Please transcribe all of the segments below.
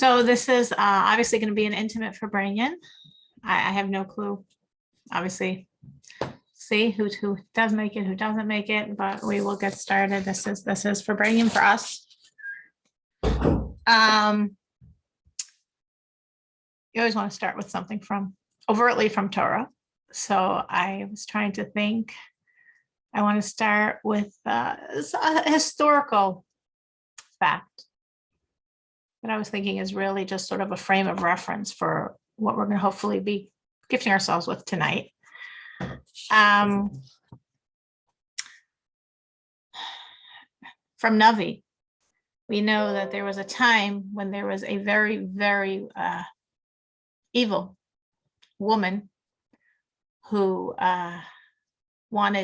So this is obviously going to be an intimate Farbrengen. I have no clue, obviously, see who does make it, who doesn't make it, but we will get started. This is Farbrengen for us. You always want to start with something from overtly from Torah. So I was trying to think. I want to start with a historical fact that I was thinking is really just sort of a frame of reference for what we're going to hopefully be gifting ourselves with tonight. From Navi, we know that there was a time when there was a very, very evil woman who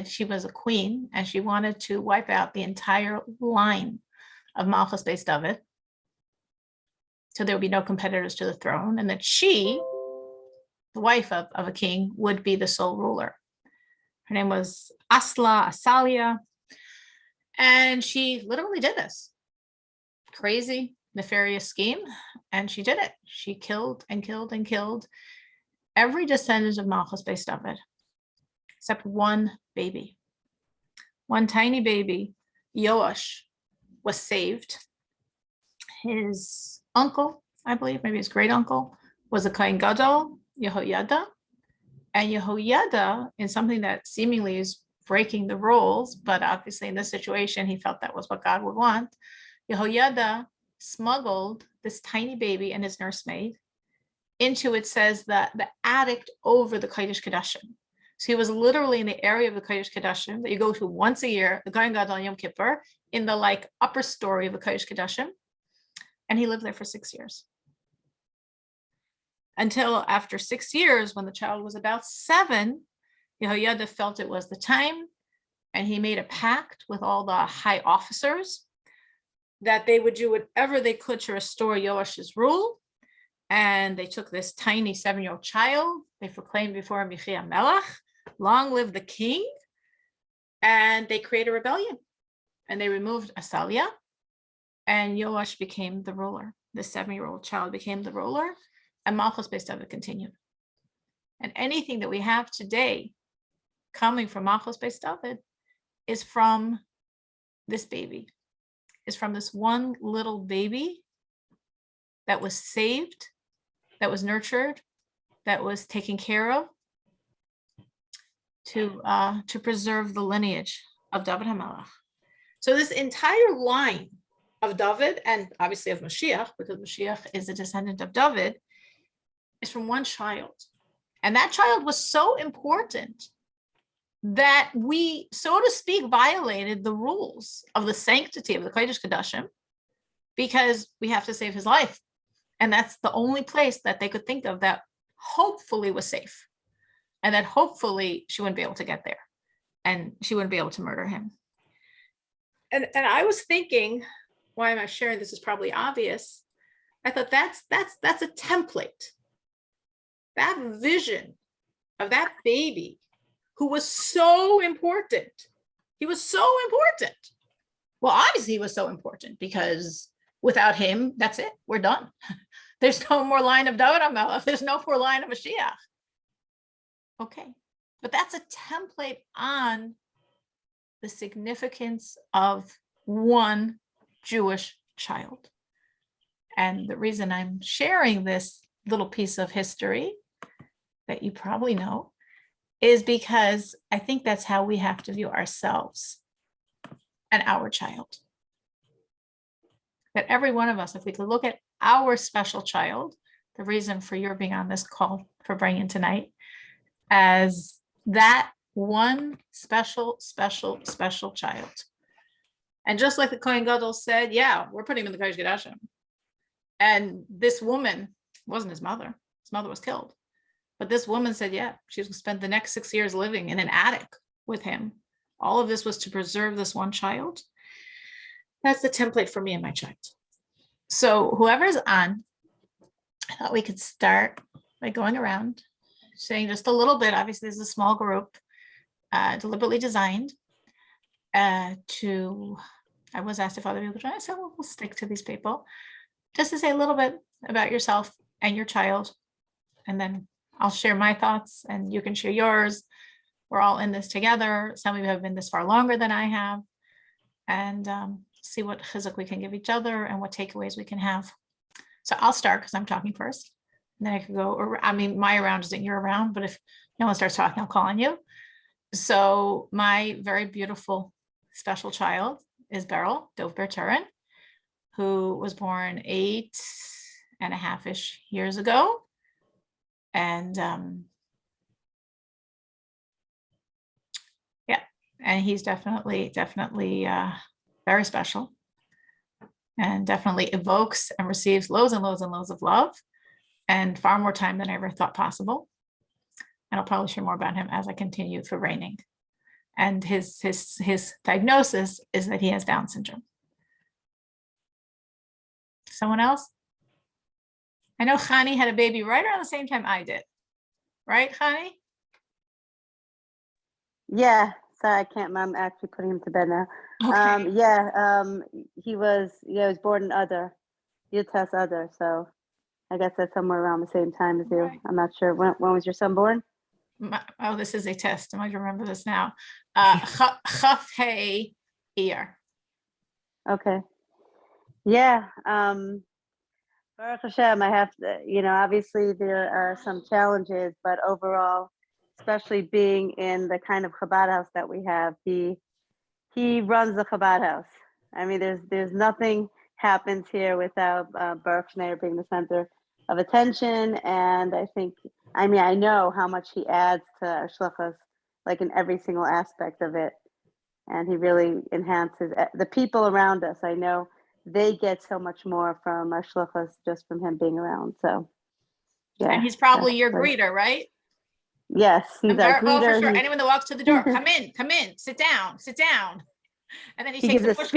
she was a queen, and she wanted to wipe out the entire line of Malchus based David. So there would be no competitors to the throne, and that she, the wife of a king, would be the sole ruler. Her name was Asalia, and she literally did this crazy, nefarious scheme, and she did it. She killed and killed and killed every descendant of Malchus based David, except one baby. One tiny baby, Yoash, was saved. His uncle, I believe, maybe his great uncle, was a Kohen Gadol, Yehoyada. And Yehoyada, in something that seemingly is breaking the rules, but obviously in this situation, he felt that was what God would want. Yehoyada smuggled this tiny baby and his nursemaid into, it says, that the attic over the Kodesh Kodashim. So he was literally in the area of the Kodesh Kodashim that you go to once a year, the Kohen Gadol Yom Kippur, in the upper story of the Kodesh Kodashim. And he lived there for 6 years. Until after 6 years, when the child was about 7, Yehoyada felt it was the time, and he made a pact with all the high officers that they would do whatever they could to restore Yoash's rule. And they took this tiny 7-year-old child, they proclaimed before him, Michia Melech, long live the king, and they created a rebellion. And they removed Asalia, and Yoash became the ruler. The 7-year-old child became the ruler, and Malchus based David continued. And anything that we have today coming from Malchus based David is from this baby, is from this one little baby that was saved, that was nurtured, that was taken care of to preserve the lineage of David HaMelech. So this entire line of David, and obviously of Mashiach, because Mashiach is a descendant of David, is from one child. And that child was so important that we, so to speak, violated the rules of the sanctity of the Kodesh Kodashim, because we have to save his life. And that's the only place that they could think of that hopefully was safe, and that hopefully she wouldn't be able to get there, and she wouldn't be able to murder him. And I was thinking, why am I sharing this? Is probably obvious. I thought that's a template. That vision of that baby who was so important. He was so important. Well, obviously he was so important because without him, that's it. We're done. There's no more line of David HaMelech. There's no more line of Mashiach. Okay. But that's a template on the significance of one Jewish child. And the reason I'm sharing this little piece of history that you probably know is because I think that's how we have to view ourselves and our child. That every one of us, if we could look at our special child, the reason for your being on this call for bringing tonight, as that one special child. And just like the Kohen Gadol said, yeah, we're putting him in the Kodesh Kodashim. And this woman wasn't his mother. His mother was killed. But this woman said, yeah, she's going to spend the next 6 years living in an attic with him. All of this was to preserve this one child. That's the template for me and my child. So whoever's on, I thought we could start by going around, saying just a little bit. Obviously, this is a small group, deliberately designed I was asked if other people join. I said, well, we'll stick to these people, just to say a little bit about yourself and your child, and then I'll share my thoughts and you can share yours. We're all in this together. Some of you have been this far longer than I have, and see what chizuk we can give each other and what takeaways we can have. So I'll start because I'm talking first. And then I could go, I mean, my round isn't your round, but if no one starts talking, I'll call on you. So my very beautiful, special child is Beryl Dov Berturin, who was born 8.5-ish years ago. And yeah, and he's definitely very special, and definitely evokes and receives loads and loads and loads of love, and far more time than I ever thought possible. And I'll probably share more about him as I continue for reigning. And his diagnosis is that he has Down syndrome. Someone else? I know Chani had a baby right around the same time I did. Right, Chani? Yeah, sorry, I can't. I'm actually putting him to bed now. Okay. He was born in Adar, Yud-Tes Adar, so I guess that's somewhere around the same time as you. Right. I'm not sure. When was your son born? Oh, this is a test. I might remember this now. Chaf Hey Iyar. Okay. Yeah. Baruch Hashem, I have to, obviously there are some challenges, but overall, especially being in the kind of Chabad house that we have, he runs the Chabad house. I mean, there's nothing happens here without Baruch Shneir being the center of attention. And I know how much he adds to our shluchos, like in every single aspect of it. And he really enhances the people around us. I know they get so much more from our shluchos just from him being around. So, yeah. And he's probably your greeter, right? Yes, he's our greeter. Oh, for sure. Anyone that walks to the door, come in, sit down. And then he takes a push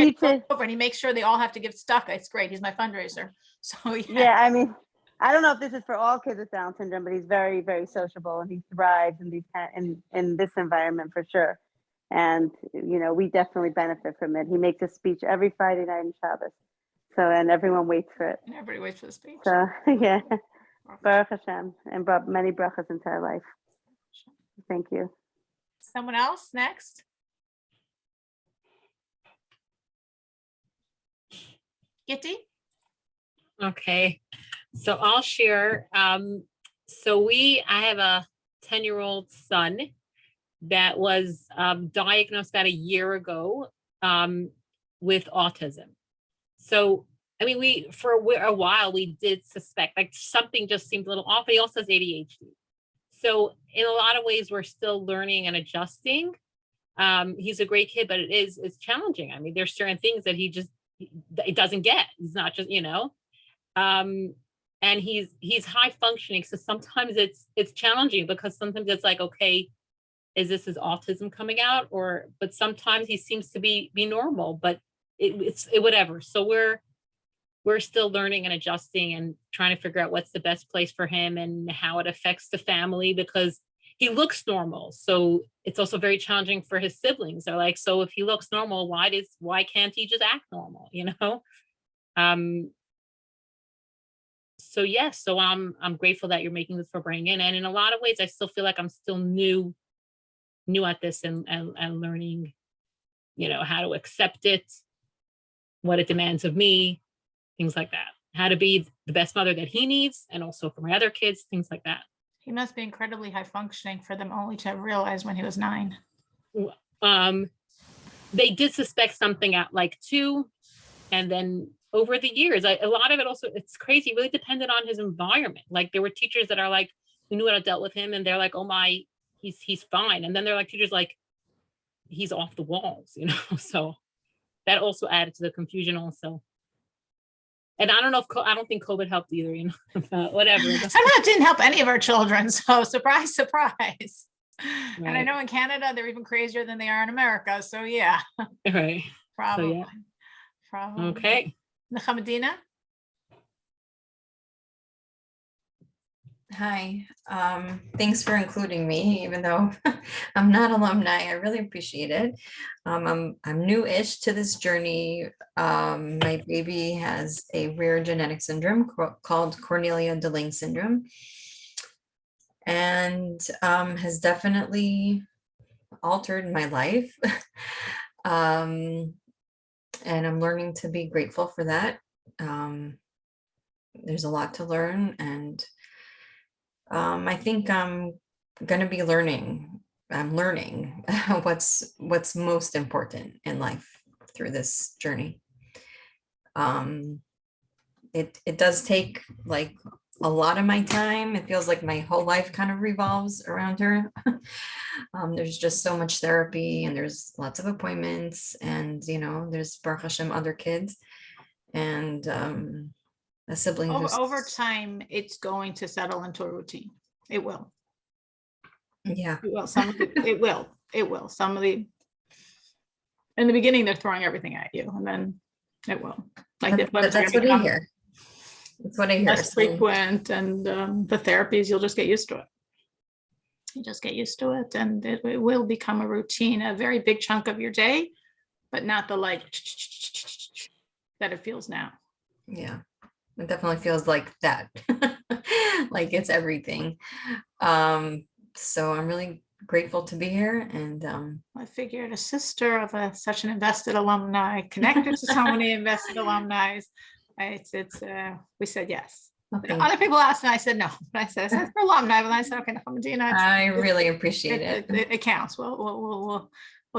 over and he makes sure they all have to give tzedakah. It's great. He's my fundraiser. So yeah. Yeah, I mean, I don't know if this is for all kids with Down syndrome, but he's very, very sociable and he thrives in this environment for sure. And we definitely benefit from it. He makes a speech every Friday night in Shabbos. So, and everyone waits for it. And everybody waits for the speech. So yeah, Baruch Hashem, and brought many brachas into our life. Thank you. Someone else next? Gitti? Okay, so I'll share. I have a 10-year-old son that was diagnosed about a year ago with autism. So, I mean, for a while, we did suspect like something just seemed a little off, but he also has ADHD. So in a lot of ways, we're still learning and adjusting. He's a great kid, but it's challenging. I mean, there's certain things that he doesn't get. He's not just, and he's high functioning. So sometimes it's challenging because sometimes it's like, okay, is this his autism coming out? But sometimes he seems to be normal, but it's whatever. So we're still learning and adjusting and trying to figure out what's the best place for him and how it affects the family, because he looks normal. So it's also very challenging for his siblings. They're like, so if he looks normal, why can't he just act normal? So yes, so I'm grateful that you're making this Farbrengen. And in a lot of ways, I still feel like I'm still new at this and learning, how to accept it, what it demands of me, things like that, how to be the best mother that he needs, and also for my other kids, things like that. He must be incredibly high functioning for them only to realize when he was 9. They did suspect something at like 2, and then over the years, a lot of it also, it's crazy, really depended on his environment. Like there were teachers that are like, who knew how to deal with him, and they're like, oh my, he's fine. And then they're like teachers like, he's off the walls, so that also added to the confusion also. And I don't think COVID helped either, whatever. Somehow it didn't help any of our children. So surprise, surprise. Right. And I know in Canada, they're even crazier than they are in America. So yeah. Right. Probably. So, yeah. Probably. Okay. Nechamadina? Hi. Thanks for including me, even though I'm not alumni. I really appreciate it. I'm new-ish to this journey. My baby has a rare genetic syndrome called Cornelia de Lange syndrome, and has definitely altered my life. And I'm learning to be grateful for that. There's a lot to learn, and I think I'm gonna be learning. I'm learning what's most important in life through this journey. It does take like a lot of my time. It feels like my whole life kind of revolves around her. There's just so much therapy, and there's lots of appointments, and there's Baruch Hashem other kids, and a sibling Over time, it's going to settle into a routine. It will. yeah. It will. It will. Some of the, in the beginning, they're throwing everything at you, and then it will. Like the appointments are That's gonna what I become hear. That's what I hear. less frequent, and the therapies, you'll just get used to it. You just get used to it, and it will become a routine, a very big chunk of your day, but not the like that it feels now. Yeah, it definitely feels like that. Like it's everything. So I'm really grateful to be here, and I figured a sister of such an invested alumni, connected to so many invested alumni. We said yes. thank Other people asked, and I said no. But I said for alumni, but I said okay, Medina, I really appreciate it. it counts. We'll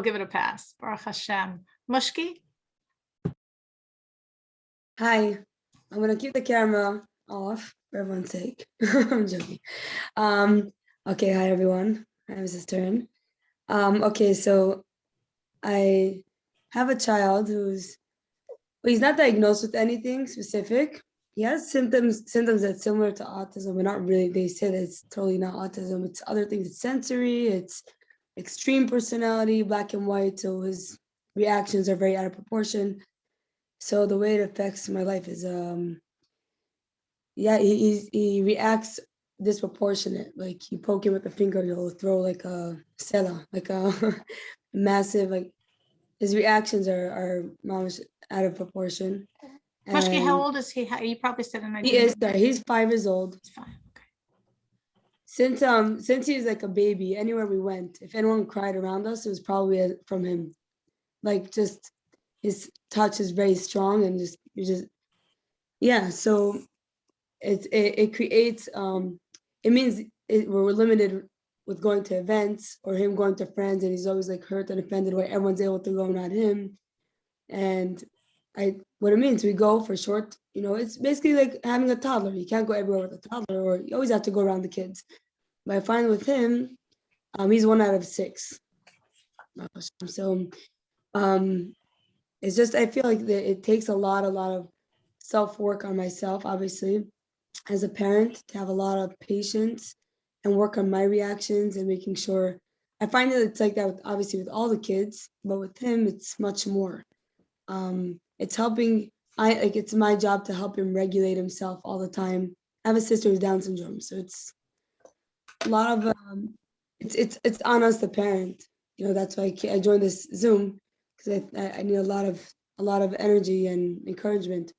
give it a pass. Baruch Hashem. Mushki. Hi, I'm gonna keep the camera off for everyone's sake. I'm joking. Okay, hi everyone. Hi, Mrs. Stern. Okay, so I have a child he's not diagnosed with anything specific. He has symptoms that's similar to autism, but not really. They say that it's totally not autism. It's other things. It's sensory. It's extreme personality, black and white. So his reactions are very out of proportion. So the way it affects my life is, he reacts disproportionate. Like you poke him with a finger, he'll throw like a sela, like a massive, like his reactions are out of proportion. Mushki, how And old is he? You probably said an he is there. He's 5 years old. It's fine. Okay. Since he was like a baby, anywhere we went, if anyone cried around us, it was probably from him. Like just his touch is very strong, and yeah. So it creates it means we're limited with going to events or him going to friends, and he's always like hurt and offended where everyone's able to go, not him. And what it means, we go for short, it's basically like having a toddler. You can't go everywhere with a toddler, or you always have to go around the kids. But I find with him, he's 1 out of 6. So it's just, I feel like it takes a lot of self-work on myself, obviously, as a parent, to have a lot of patience and work on my reactions and making sure. I find that it's like that obviously with all the kids, but with him, it's much more. It's helping. It's my job to help him regulate himself all the time. I have a sister with Down syndrome, so it's a lot of it's on us, the parent. That's why I joined this Zoom, because I need a lot of energy and encouragement,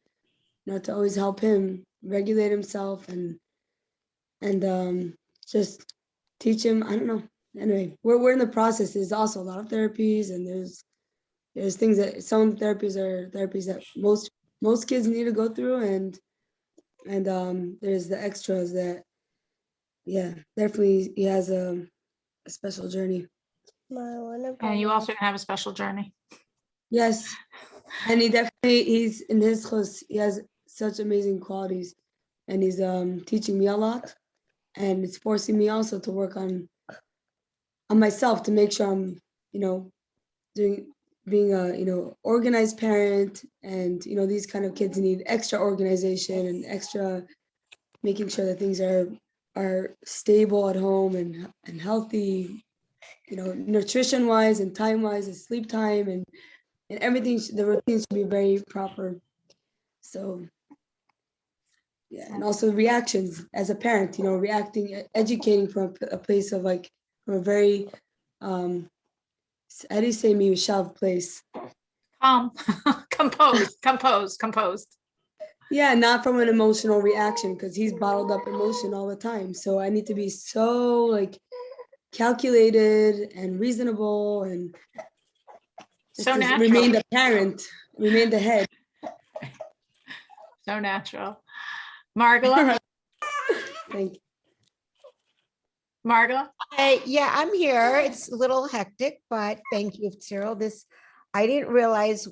to always help him regulate himself and just teach him. I don't know. Anyway, we're in the process. There's also a lot of therapies, and there's things that some therapies are therapies that most kids need to go through, and there's the extras that, yeah, definitely he has a special journey. And you also have a special journey. Yes, and he's in his chus, he has such amazing qualities, and he's teaching me a lot, and it's forcing me also to work on myself, to make sure I'm being a organized parent. And these kind of kids need extra organization and extra making sure that things are stable at home and healthy, nutrition wise and time wise, and sleep time, and everything. The routine should be very proper. So Yeah, and also reactions as a parent, reacting, educating from a place of like, from a very, how do you say me, shelved place? Calm, composed. Yeah, not from an emotional reaction because he's bottled up emotion all the time. So I need to be so like calculated and reasonable and just So to natural. remain the parent, remain the head. So natural. Margola, Thank you. Margola, Hey, yeah, I'm here. It's a little hectic, but thank you, Cyril. I didn't realize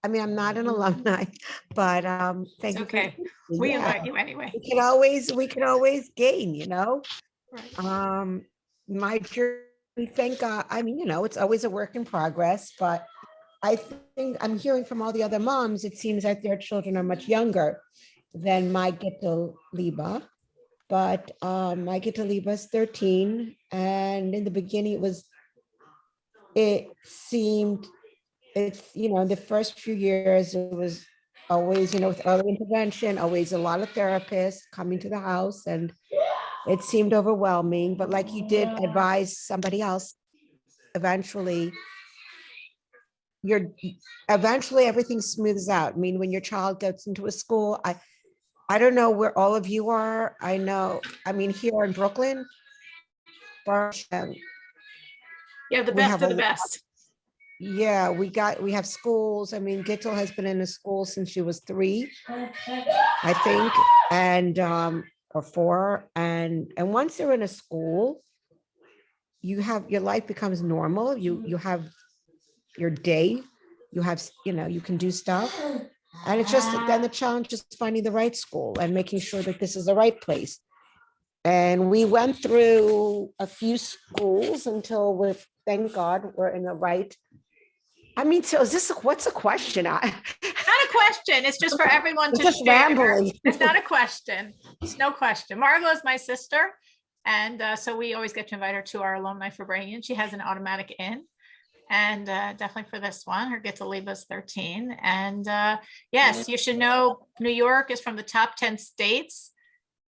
I'm not an alumni, but thank it's you. okay. For, We yeah, invite you anyway. we can always gain, Right. My journey, thank God. It's always a work in progress, but I think I'm hearing from all the other moms, it seems that their children are much younger than my Gittel Liba. But my Gittel Liba is 13. And in the beginning, the first few years, it was always, with early intervention, always a lot of therapists coming to the house, and it seemed overwhelming. But like you did advise somebody else, eventually everything smooths out. I mean, when your child gets into a school, I don't know where all of you are. Here in Brooklyn, Yeah, the we best have of the best. yeah, we have schools. I mean, Gittel has been in a school since she was 3, I think, and or 4. And once they're in a school, your life becomes normal. You have your day, you can do stuff. And it's just then the challenge is finding the right school and making sure that this is the right place. And we went through a few schools until thank God, we're in the right. So what's the question? Not a question. It's just for everyone to Just share. rambling. It's not a question. It's no question. Margola is my sister. And so we always get to invite her to our Alumni Farbrengen. She has an automatic in. And definitely for this one, her Gittel Liba is 13. And yes, you should know New York is from the top 10 states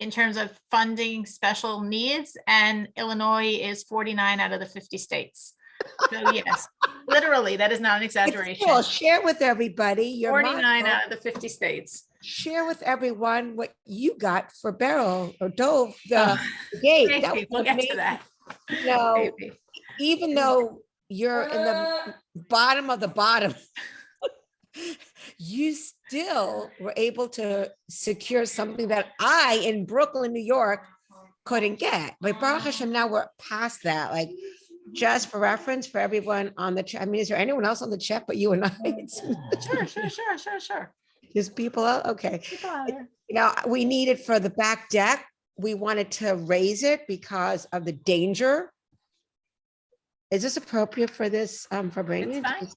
in terms of funding special needs, and Illinois is 49 out of the 50 states. So yes, literally, that is not an exaggeration. Cool. Share with everybody. 49 out of the 50 states. Share with everyone what you got for Beryl or Dove, the gate. Maybe. We'll get to that. Maybe. Even though you're in the bottom of the bottom, you still were able to secure something that I in Brooklyn, New York, couldn't get. But Baruch Hashem, now we're past that. Like, just for reference for everyone on the chat. Is there anyone else on the chat but you and I? Sure. Just people out? Okay. People out here. We needed for the back deck. We wanted to raise it because of the danger. Is this appropriate for this for bringing? It's fine.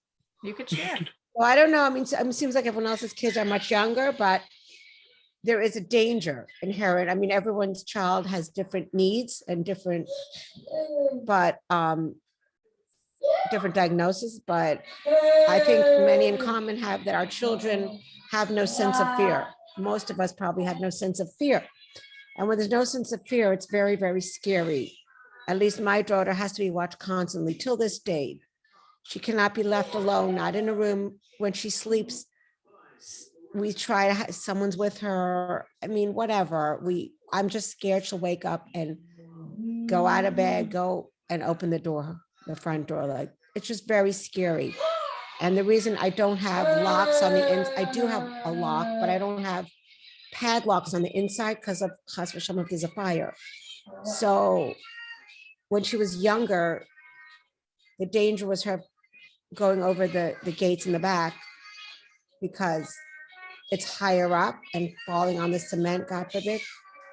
You could share. Well, I don't know. It seems like everyone else's kids are much younger, but there is a danger inherent. Everyone's child has different needs and different diagnoses, but I think many in common have that our children have no sense of fear. Most of us probably have no sense of fear. And when there's no sense of fear, it's very, very scary. At least my daughter has to be watched constantly till this day. She cannot be left alone, not in a room when she sleeps. We try to have someone's with her. Whatever. I'm just scared she'll wake up and go out of bed, go and open the front door. Like, it's just very scary. And the reason I don't have locks on the inside, I do have a lock, but I don't have padlocks on the inside because of chas v'shalom if there's a fire. So when she was younger, the danger was her going over the gates in the back because it's higher up and falling on the cement, God forbid.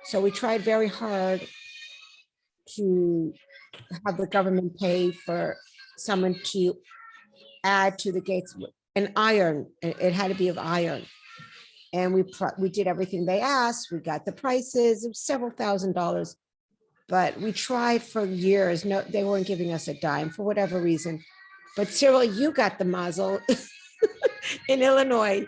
So we tried very hard to have the government pay for someone to add to the gates an iron. It had to be of iron. And we did everything they asked. We got the prices of several $1,000s, but we tried for years. No, they weren't giving us a dime for whatever reason. But Cyril, you got the mazel in Illinois.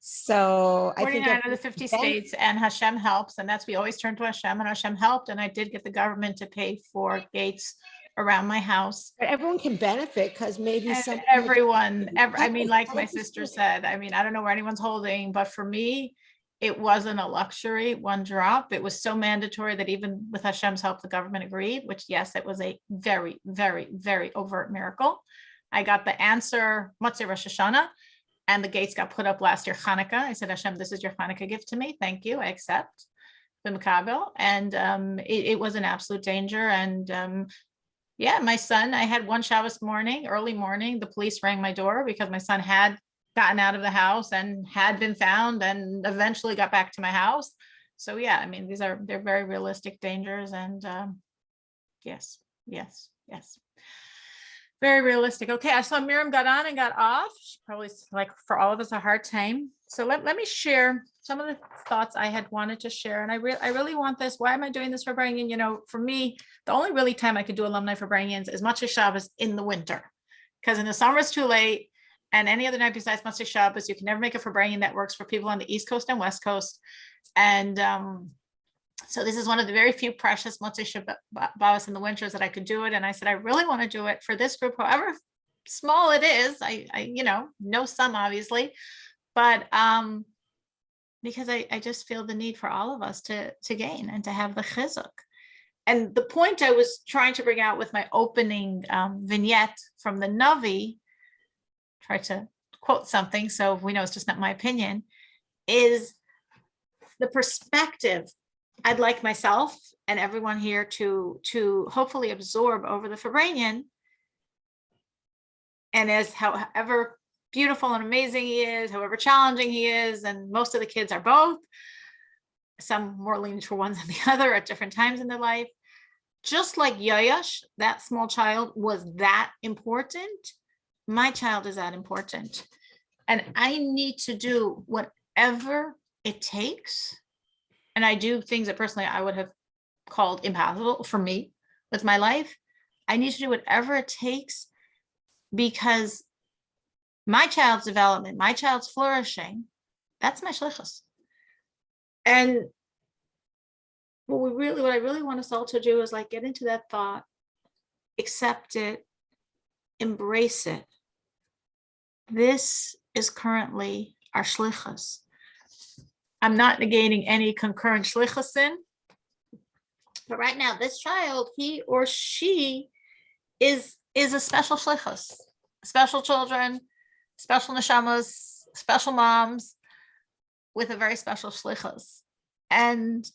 So I think 49 of the 50 states, and Hashem helps, and we always turn to Hashem, and Hashem helped, and I did get the government to pay for gates around my house. everyone can benefit because maybe And some. everyone, I mean, like my sister said, I mean, I don't know where anyone's holding, but for me, it wasn't a luxury, one drop. It was so mandatory that even with Hashem's help, the government agreed, which yes, it was a very, very, very overt miracle. I got the answer, Motzei Rosh Hashanah, and the gates got put up last year, Hanukkah. I said, Hashem, this is your Hanukkah gift to me. Thank you. I accept the Makabel. And it was an absolute danger. And yeah, my son, I had one Shabbos morning, early morning, the police rang my door because my son had gotten out of the house and had been found and eventually got back to my house. So yeah, I mean, they're very realistic dangers. And yes. Very realistic. Okay, I saw Miriam got on and got off. She probably, like for all of us, a hard time. So let me share some of the thoughts I had wanted to share. And I really want this. Why am I doing this for Farbrengen? You know, for me, the only really time I could do alumni for Farbrengen is Motzei Shabbos in the winter, because in the summer it's too late. And any other night besides Motzei Shabbos, you can never make a Farbrengen that works for people on the East Coast and West Coast. And so this is one of the very few precious Motzei Shabbos in the winters that I could do it. And I said, I really want to do it for this group, however small it is. I know some obviously, but because I just feel the need for all of us to gain and to have the chizuk. And the point I was trying to bring out with my opening vignette from the Navi, try to quote something, so we know it's just not my opinion, is the perspective I'd like myself and everyone here to hopefully absorb over the Farbrengen. And as however beautiful and amazing he is, however challenging he is, and most of the kids are both, some more leaning for one than the other at different times in their life. Just like Yoyash, that small child, was that important, my child is that important. And I need to do whatever it takes. And I do things that personally I would have called impossible for me with my life. I need to do whatever it takes, because my child's development, my child's flourishing, that's my shlichus. And what I really want us all to do is like get into that thought, accept it, embrace it. This is currently our shlichus. I'm not negating any concurrent shlichusin, but right now this child, he or she is a special shlichus, special children, special neshamas, special moms with a very special shlichus. And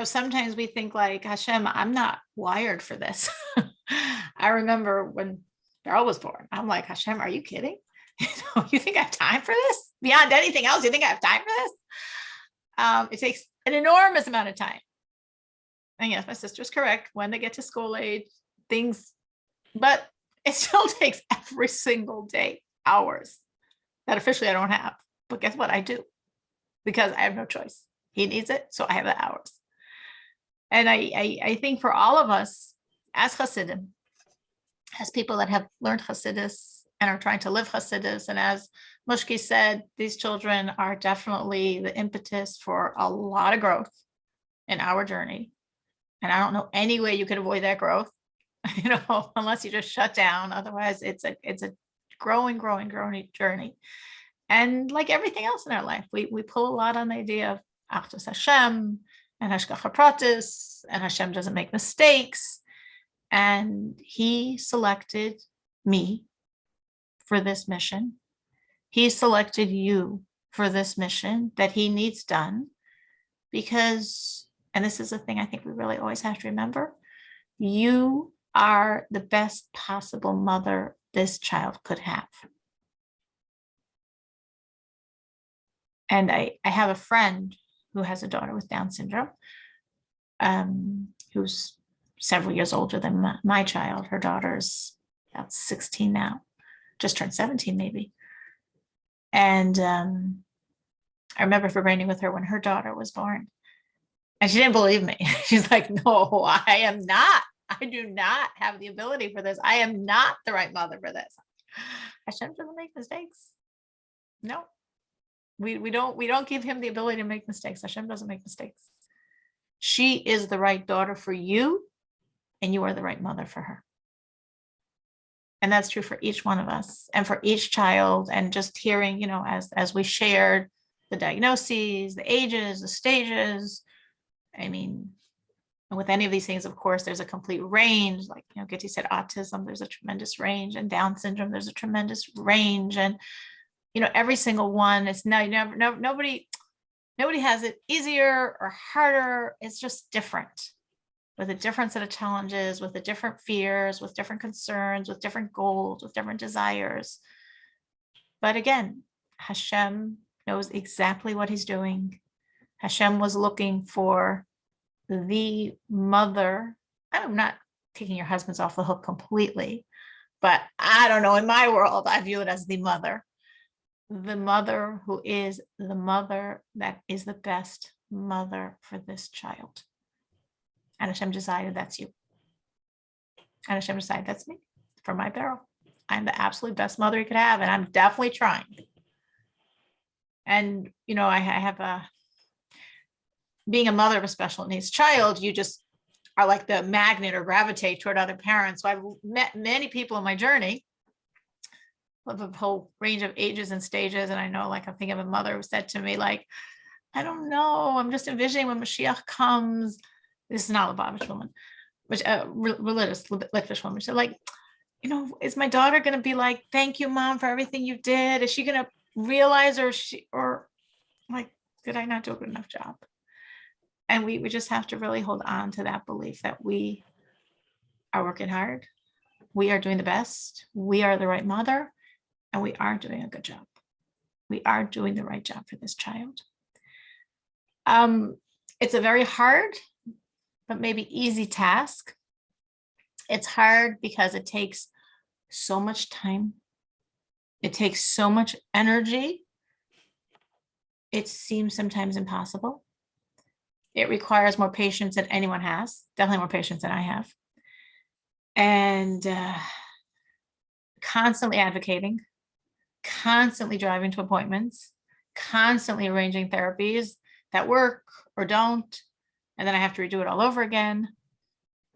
sometimes we think like, Hashem, I'm not wired for this. I remember when Beryl was born, I'm like, Hashem, are you kidding? You think I have time for this? Beyond anything else, you think I have time for this? It takes an enormous amount of time. And yes, my sister's correct. When they get to school age, things, but it still takes every single day, hours that officially I don't have. But guess what? I do, because I have no choice. He needs it, so I have the hours. And I think for all of us as Hasidim, as people that have learned Hasidus and are trying to live Hasidus, and as Mushki said, these children are definitely the impetus for a lot of growth in our journey. And I don't know any way you could avoid that growth, unless you just shut down. Otherwise, it's a growing journey. And like everything else in our life, we pull a lot on the idea of Achdus Hashem and Hashgacha Pratis, and Hashem doesn't make mistakes. And he selected me for this mission. He selected you for this mission that he needs done, because, and this is a thing I think we really always have to remember, you are the best possible mother this child could have. And I have a friend who has a daughter with Down syndrome, who's several years older than my child. Her daughter's about 16 now, just turned 17 maybe. And I remember Farbrengen with her when her daughter was born. And she didn't believe me. She's like, no, I do not have the ability for this. I am not the right mother for this. Hashem doesn't make mistakes. No. We don't give him the ability to make mistakes. Hashem doesn't make mistakes. She is the right daughter for you, and you are the right mother for her. And that's true for each one of us and for each child. And just hearing, as we shared the diagnoses, the ages, the stages. I mean, with any of these things, of course, there's a complete range. Like, Gitti said, autism, there's a tremendous range, and Down syndrome, there's a tremendous range. And, every single one, it's nobody has it easier or harder. It's just different, with a different set of challenges, with the different fears, with different concerns, with different goals, with different desires. But again, Hashem knows exactly what he's doing. Hashem was looking for the mother. I'm not taking your husbands off the hook completely, but I don't know, in my world, I view it as the mother who is the mother that is the best mother for this child. And Hashem decided that's you. And Hashem decided that's me for my barrel. I'm the absolute best mother you could have, and I'm definitely trying. And, I have being a mother of a special needs child, you just are like the magnet or gravitate toward other parents. So I've met many people in my journey of a whole range of ages and stages. And I know, like, I'm thinking of a mother who said to me, like, I don't know, I'm just envisioning when Mashiach comes. This is not a Lubavitch woman, which religious Litvish woman. She said, like, is my daughter going to be like, thank you, Mom, for everything you did? Is she going to realize, or like, did I not do a good enough job? And we just have to really hold on to that belief that we are working hard. We are doing the best. We are the right mother, and we are doing a good job. We are doing the right job for this child. It's a very hard, but maybe easy task. It's hard because it takes so much time. It takes so much energy. It seems sometimes impossible. It requires more patience than anyone has, definitely more patience than I have. And constantly advocating, constantly driving to appointments, constantly arranging therapies that work or don't. And then I have to redo it all over again.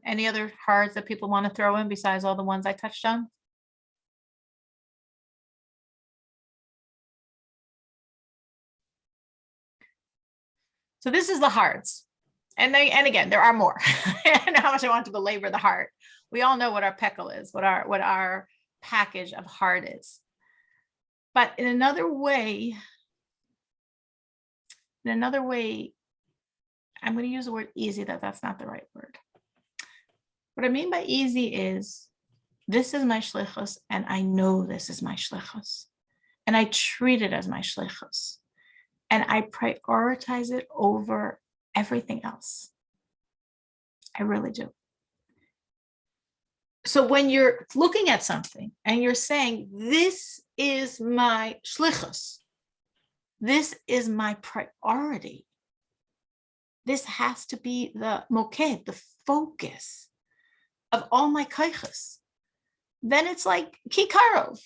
Any other cards that people want to throw in besides all the ones I touched on? So this is the hearts. And again, there are more. I don't know how much I want to belabor the heart. We all know what our pekel is, what our package of heart is. But in another way, I'm going to use the word easy, that's not the right word. What I mean by easy is, this is my shlichus, and I know this is my shlichus, and I treat it as my shlichus, and I prioritize it over everything else. I really do. So when you're looking at something and you're saying, this is my shlichus, this is my priority, this has to be the moked, the focus of all my kaichas, then it's like kikarov.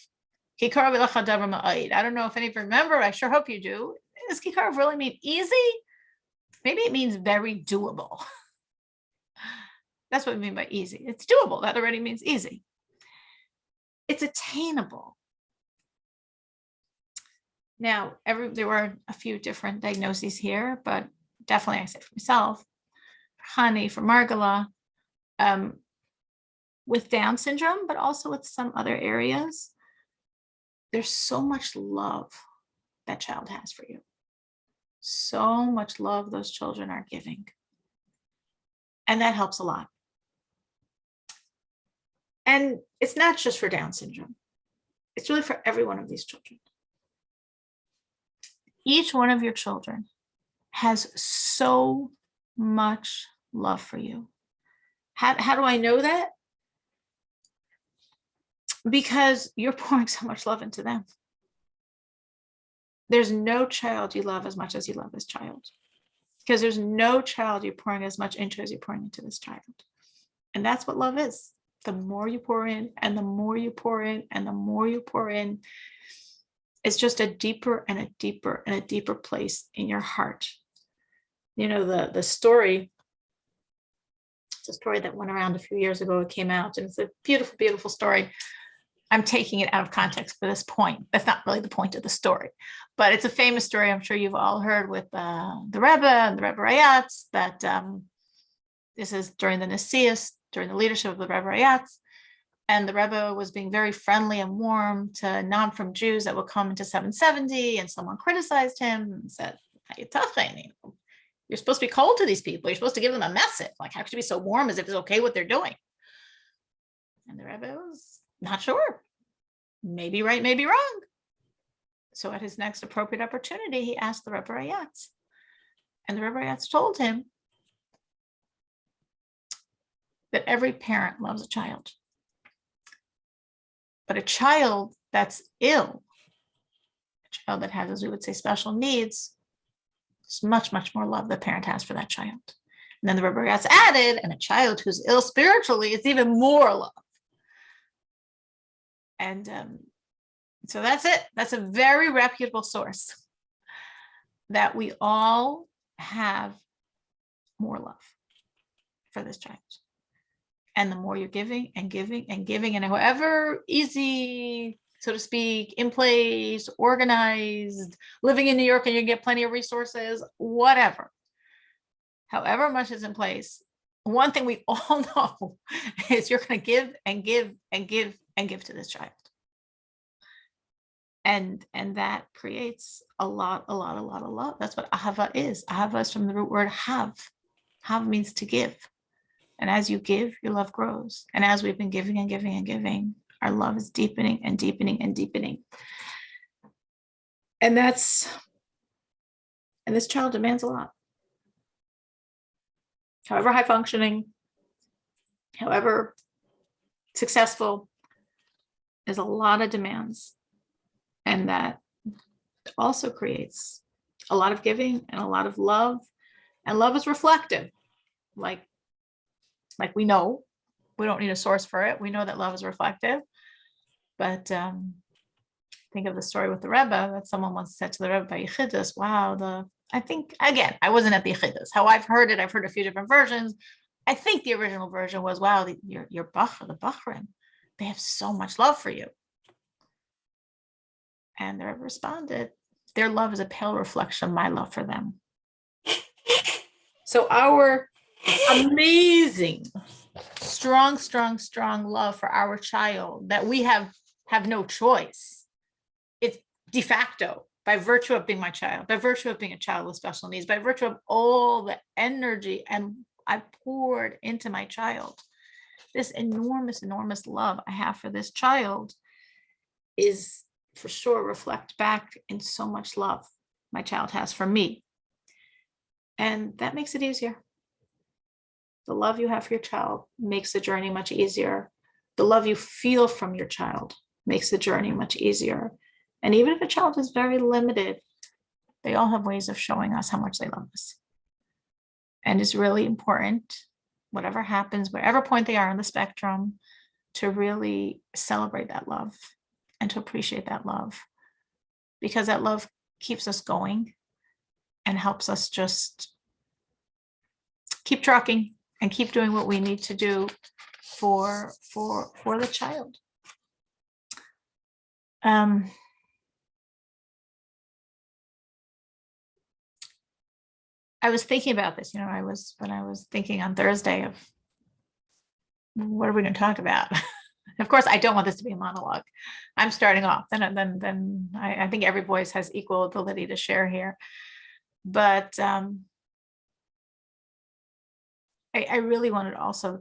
I don't know if any of you remember, I sure hope you do. Does kikarov really mean easy? Maybe it means very doable. That's what I mean by easy. It's doable. That already means easy. It's attainable. Now, there were a few different diagnoses here, but definitely I say for myself, for Hani, for Margala, with Down syndrome, but also with some other areas, there's so much love that child has for you. So much love those children are giving. And that helps a lot. And it's not just for Down syndrome. It's really for every one of these children. Each one of your children has so much love for you. How do I know that? Because you're pouring so much love into them. There's no child you love as much as you love this child. Because there's no child you're pouring as much into as you're pouring into this child. And that's what love is. The more you pour in, and the more you pour in, and the more you pour in, it's just a deeper and a deeper and a deeper place in your heart. You know, the story, it's a story that went around a few years ago. It came out, and it's a beautiful, beautiful story. I'm taking it out of context for this point. That's not really the point of the story, but it's a famous story. I'm sure you've all heard with the Rebbe and the Rebbe Rayatz that this is during the Nesius, during the leadership of the Rebbe Rayatz. And the Rebbe was being very friendly and warm to non-from Jews that would come into 770. And someone criticized him and said, you're supposed to be cold to these people. You're supposed to give them a message. Like, how could you be so warm as if it's okay what they're doing? And the Rebbe was not sure. Maybe right, maybe wrong. So at his next appropriate opportunity, he asked the Rebbe Rayatz. And the Rebbe Rayatz told him that every parent loves a child. But a child that's ill, a child that has, as we would say, special needs, there's much, much more love the parent has for that child. And then the Rebbe Rayatz added, and a child who's ill spiritually, it's even more love. And so that's it. That's a very reputable source, that we all have more love for this child. And the more you're giving and giving and giving, and however easy, so to speak, in place, organized, living in New York and you get plenty of resources, whatever, however much is in place, one thing we all know is you're going to give and give and give and give to this child. And that creates a lot of love. That's what ahava is. Ahava is from the root word hav. Hav means to give. And as you give, your love grows. And as we've been giving and giving and giving, our love is deepening and deepening and deepening. And this child demands a lot. However high functioning, however successful, there's a lot of demands. And that also creates a lot of giving and a lot of love. And love is reflective. Like we know, we don't need a source for it. We know that love is reflective. But think of the story with the Rebbe that someone once said to the Rebbe by Yechidus, wow, I think, again, I wasn't at the Yechidus. How I've heard it, I've heard a few different versions. I think the original version was, wow, your Bachar, the Bachrim, they have so much love for you. And the Rebbe responded, their love is a pale reflection of my love for them. So our amazing, strong love for our child that we have no choice. It's de facto by virtue of being my child, by virtue of being a child with special needs, by virtue of all the energy and I poured into my child. This enormous love I have for this child is for sure reflect back in so much love my child has for me. And that makes it easier. The love you have for your child makes the journey much easier. The love you feel from your child makes the journey much easier. And even if a child is very limited, they all have ways of showing us how much they love us. And it's really important, whatever happens, wherever point they are on the spectrum, to really celebrate that love and to appreciate that love, because that love keeps us going and helps us just keep trucking and keep doing what we need to do for the child. I was thinking about this, when I was thinking on Thursday of what are we going to talk about? Of course, I don't want this to be a monologue. I'm starting off, then I think every voice has equal ability to share here. But I really wanted also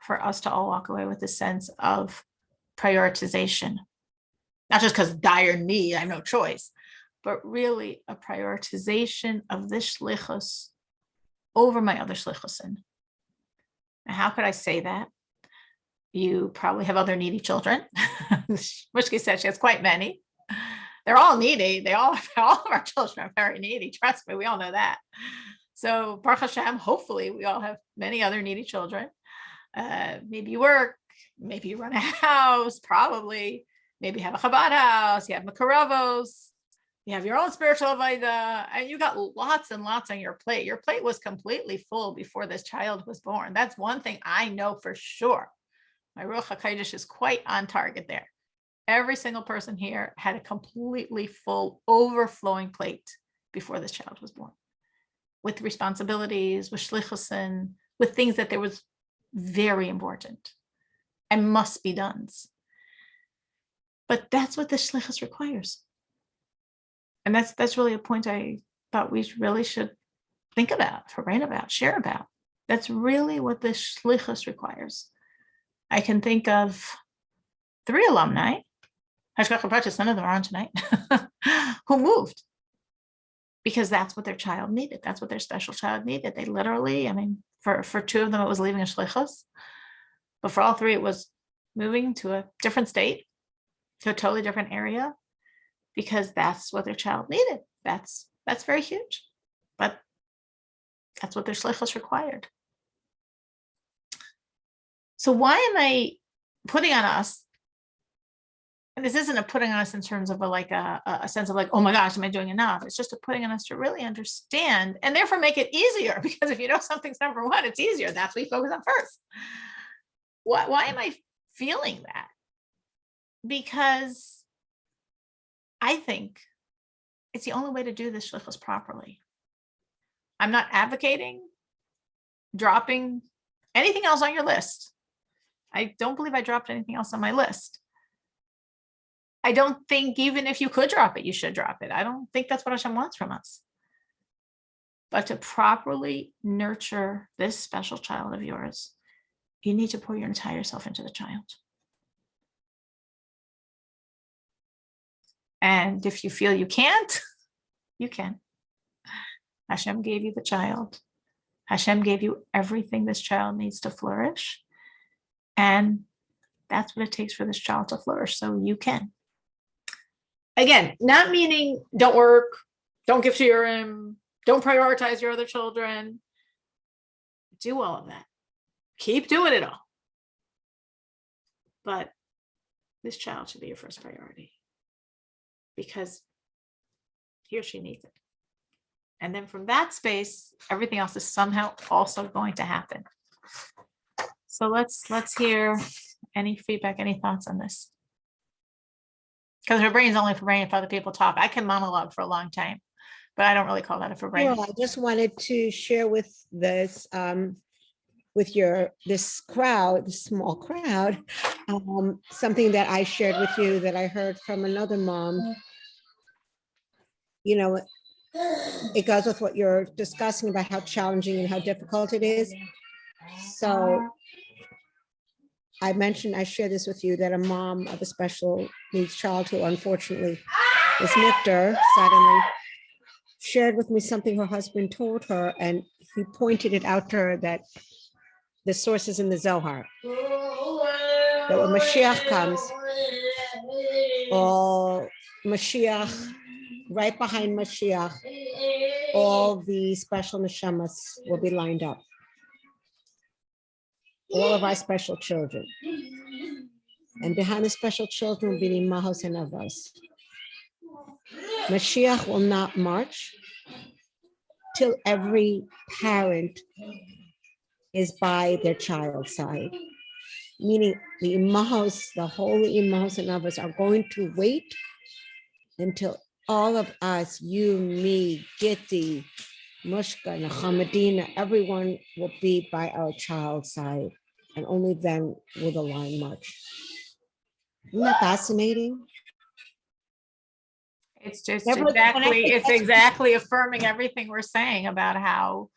for us to all walk away with a sense of prioritization, not just because dire need, I have no choice, but really a prioritization of this shlichus over my other shlichusin. Now, how could I say that? You probably have other needy children. Mushki said she has quite many. They're all needy. All of our children are very needy. Trust me, we all know that. So Baruch Hashem, hopefully we all have many other needy children. Maybe you work, maybe you run a house, probably. maybe have a Chabad house, you have Makaravos, you have your own spiritual Avodah, and you got lots and lots on your plate. Your plate was completely full before this child was born. That's one thing I know for sure. My Ruach HaKodesh is quite on target there. Every single person here had a completely full, overflowing plate before this child was born, with responsibilities, with shlichusin, with things that there was very important and must be done. But that's what the shlichus requires. And that's really a point I thought we really should think about, write about, share about. That's really what the shlichus requires. I can think of 3 alumni, Hashgacha Pratis, none of them are on tonight, who moved because that's what their child needed. That's what their special child needed. They literally, I mean, for 2 of them, it was leaving a shlichus. But for all 3, it was moving to a different state, to a totally different area, because that's what their child needed. That's very huge. But that's what their shlichus required. So why am I putting on us? And this isn't a putting on us in terms of a sense of like, oh my gosh, am I doing enough? It's just a putting on us to really understand and therefore make it easier, because if you know something's number one, it's easier. That's what you focus on first. Why am I feeling that? Because I think it's the only way to do this shlichus properly. I'm not advocating dropping anything else on your list. I don't believe I dropped anything else on my list. I don't think even if you could drop it, you should drop it. I don't think that's what Hashem wants from us. But to properly nurture this special child of yours, you need to pour your entire self into the child. And if you feel you can't, you can. Hashem gave you the child. Hashem gave you everything this child needs to flourish. And that's what it takes for this child to flourish. So you can. Again, not meaning don't work, don't give shiurim, don't prioritize your other children. Do all of that. Keep doing it all. But this child should be your first priority, because he or she needs it. And then from that space, everything else is somehow also going to happen. So let's hear any feedback, any thoughts on this. Because her brain's only for brain if other people talk. I can monologue for a long time, but I don't really call that a for brain. I just wanted to share with this, this crowd, this small crowd, something that I shared with you that I heard from another mom. You know, it goes with what you're discussing about how challenging and how difficult it is. So I shared this with you, that a mom of a special needs child who unfortunately was nifter suddenly shared with me something her husband told her, and he pointed it out to her that the source is in the Zohar. That when Mashiach comes, all Mashiach, right behind Mashiach, all the special neshamas will be lined up. All of our special children. And behind the special children will be the imahos and avos. Mashiach will not march till every parent is by their child's side. Meaning the imahos, the holy imahos and avos are going to wait until all of us, you, me, Gitti, Mushka, Nachamadina, everyone will be by our child's side, and only then will the line march. Isn't that fascinating? It's just exactly affirming everything we're saying about how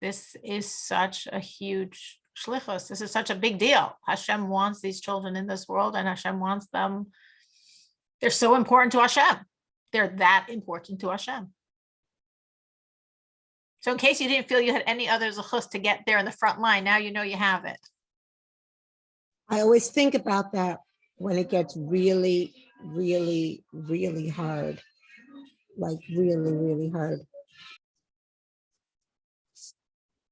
this is such a huge shlichus. This is such a big deal. Hashem wants these children in this world, and Hashem wants them. They're so important to Hashem. They're that important to Hashem. So in case you didn't feel you had any other zechus to get there in the front line, now you know you have it. I always think about that when it gets really, really, really hard. Like really, really hard.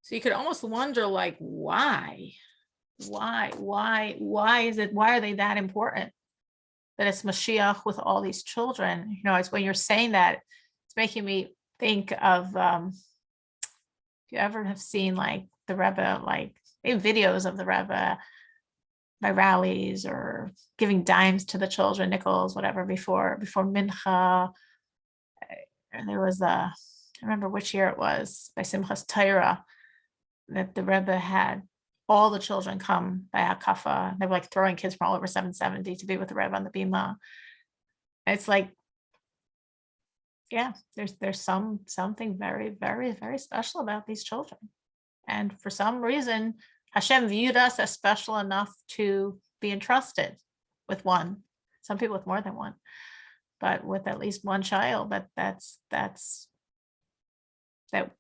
So you could almost wonder, like, why is it? Why are they that important? that it's Mashiach with all these children. You know, it's when you're saying that, it's making me think of, if you ever have seen like the Rebbe, like videos of the Rebbe by rallies or giving dimes to the children, nickels, whatever, before Mincha. And there was I remember which year it was, by Simchas Torah, that the Rebbe had all the children come by Hakafa. They were like throwing kids from all over 770 to be with the Rebbe on the Bima. It's like, yeah, there's something very, very, very special about these children. And for some reason, Hashem viewed us as special enough to be entrusted with one. Some people with more than one, but with at least one child. But that's that.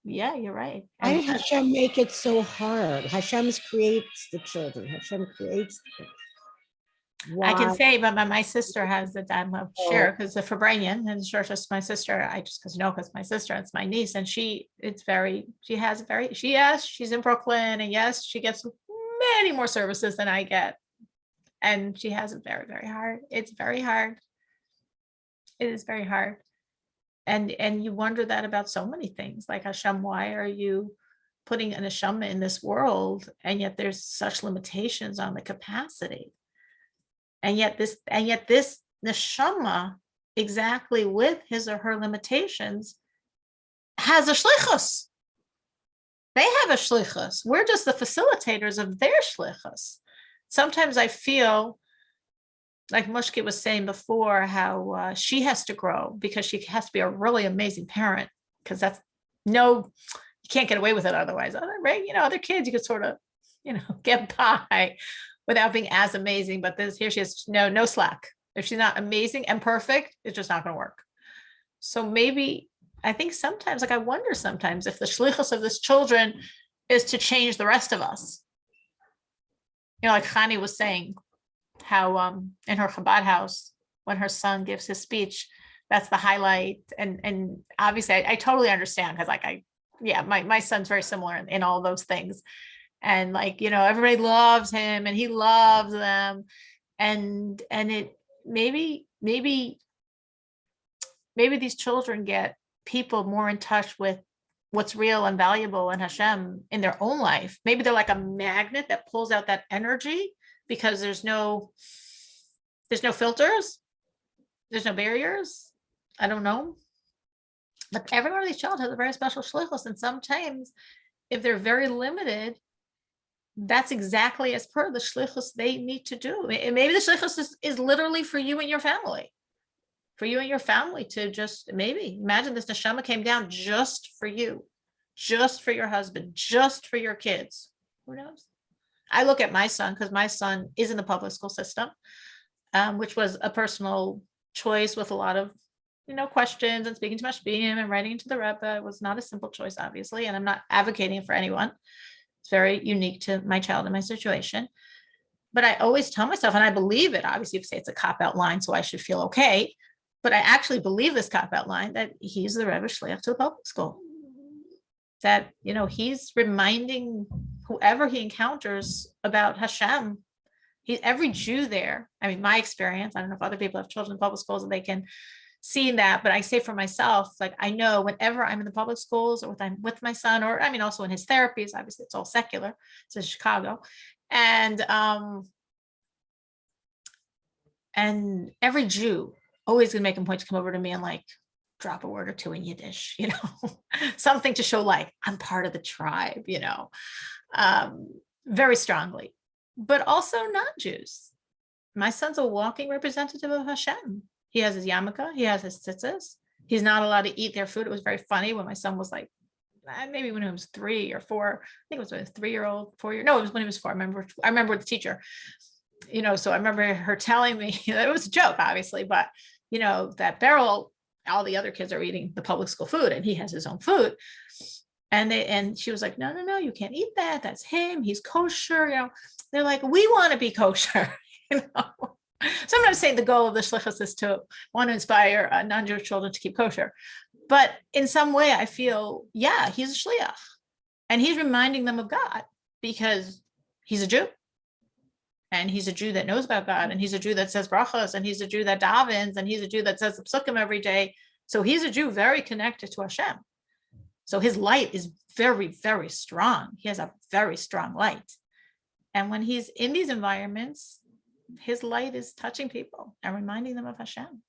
Yeah, you're right. Why And did Hashem make it so hard? Hashem creates the children. Hashem creates them. I can Why? say, but my sister has the dime of Oh. share because the Farbrengen, and sure, just my sister. I just because my sister, it's my niece, and she's in Brooklyn, and yes, she gets many more services than I get, and she has it very, very hard. It's very hard. It is very hard, and you wonder that about so many things, like Hashem, why are you putting an neshama in this world, and yet there's such limitations on the capacity. And yet this neshama, exactly with his or her limitations, has a shlichus. They have a shlichus. We're just the facilitators of their shlichus. Sometimes I feel like Mushki was saying before, how she has to grow because she has to be a really amazing parent, because you can't get away with it otherwise. Right? Other kids you could sort of, get by without being as amazing, but here she has no slack. If she's not amazing and perfect, it's just not going to work. So maybe I think sometimes, like I wonder sometimes if the shlichus of this children is to change the rest of us. Like Chani was saying, how in her Chabad house, when her son gives his speech, that's the highlight. And obviously I totally understand, because my son's very similar in all those things. And everybody loves him and he loves them. And it maybe these children get people more in touch with what's real and valuable in Hashem in their own life. Maybe they're like a magnet that pulls out that energy, because there's no filters, there's no barriers. I don't know. But every one of these children has a very special shlichus. And sometimes if they're very limited, that's exactly as per the shlichus they need to do. And maybe the shlichus is literally for you and your family. For you and your family to just maybe imagine this neshama came down just for you, just for your husband, just for your kids. Who knows? I look at my son, because my son is in the public school system, which was a personal choice with a lot of questions and speaking to Mashpim and writing to the Rebbe. It was not a simple choice, obviously, and I'm not advocating for anyone. It's very unique to my child and my situation. But I always tell myself, and I believe it, obviously you say it's a cop-out line, so I should feel okay. But I actually believe this cop-out line, that he's the Rebbe Shliach to the public school. That, he's reminding whoever he encounters about Hashem. Every Jew there, my experience, I don't know if other people have children in public schools and they can see that, but I say for myself, like I know whenever I'm in the public schools or I'm with my son, or also in his therapies, obviously it's all secular, it's in Chicago. And every Jew always gonna make a point to come over to me and like drop a word or two in Yiddish, something to show like I'm part of the tribe, very strongly. But also not Jews. My son's a walking representative of Hashem. He has his yarmulke, he has his tzitzis. He's not allowed to eat their food. It was very funny when my son was like, maybe when he was 3 or 4, I think it was a 3-year-old, 4-year. No, it was when he was 4. I remember with the teacher, so I remember her telling me that it was a joke, obviously, but that Beryl, all the other kids are eating the public school food and he has his own food. And she was like, no, you can't eat that. That's him. He's kosher. They're like, we want to be kosher. So I'm not saying the goal of the shlichus is to want to inspire non-Jewish children to keep kosher. But in some way, I feel, yeah, he's a shliach. And he's reminding them of God because he's a Jew. and he's a Jew that knows about God, and he's a Jew that says brachas, and he's a Jew that davens, and he's a Jew that says the psukim every day. So he's a Jew very connected to Hashem. So his light is very, very strong. He has a very strong light. And when he's in these environments, his light is touching people and reminding them of Hashem.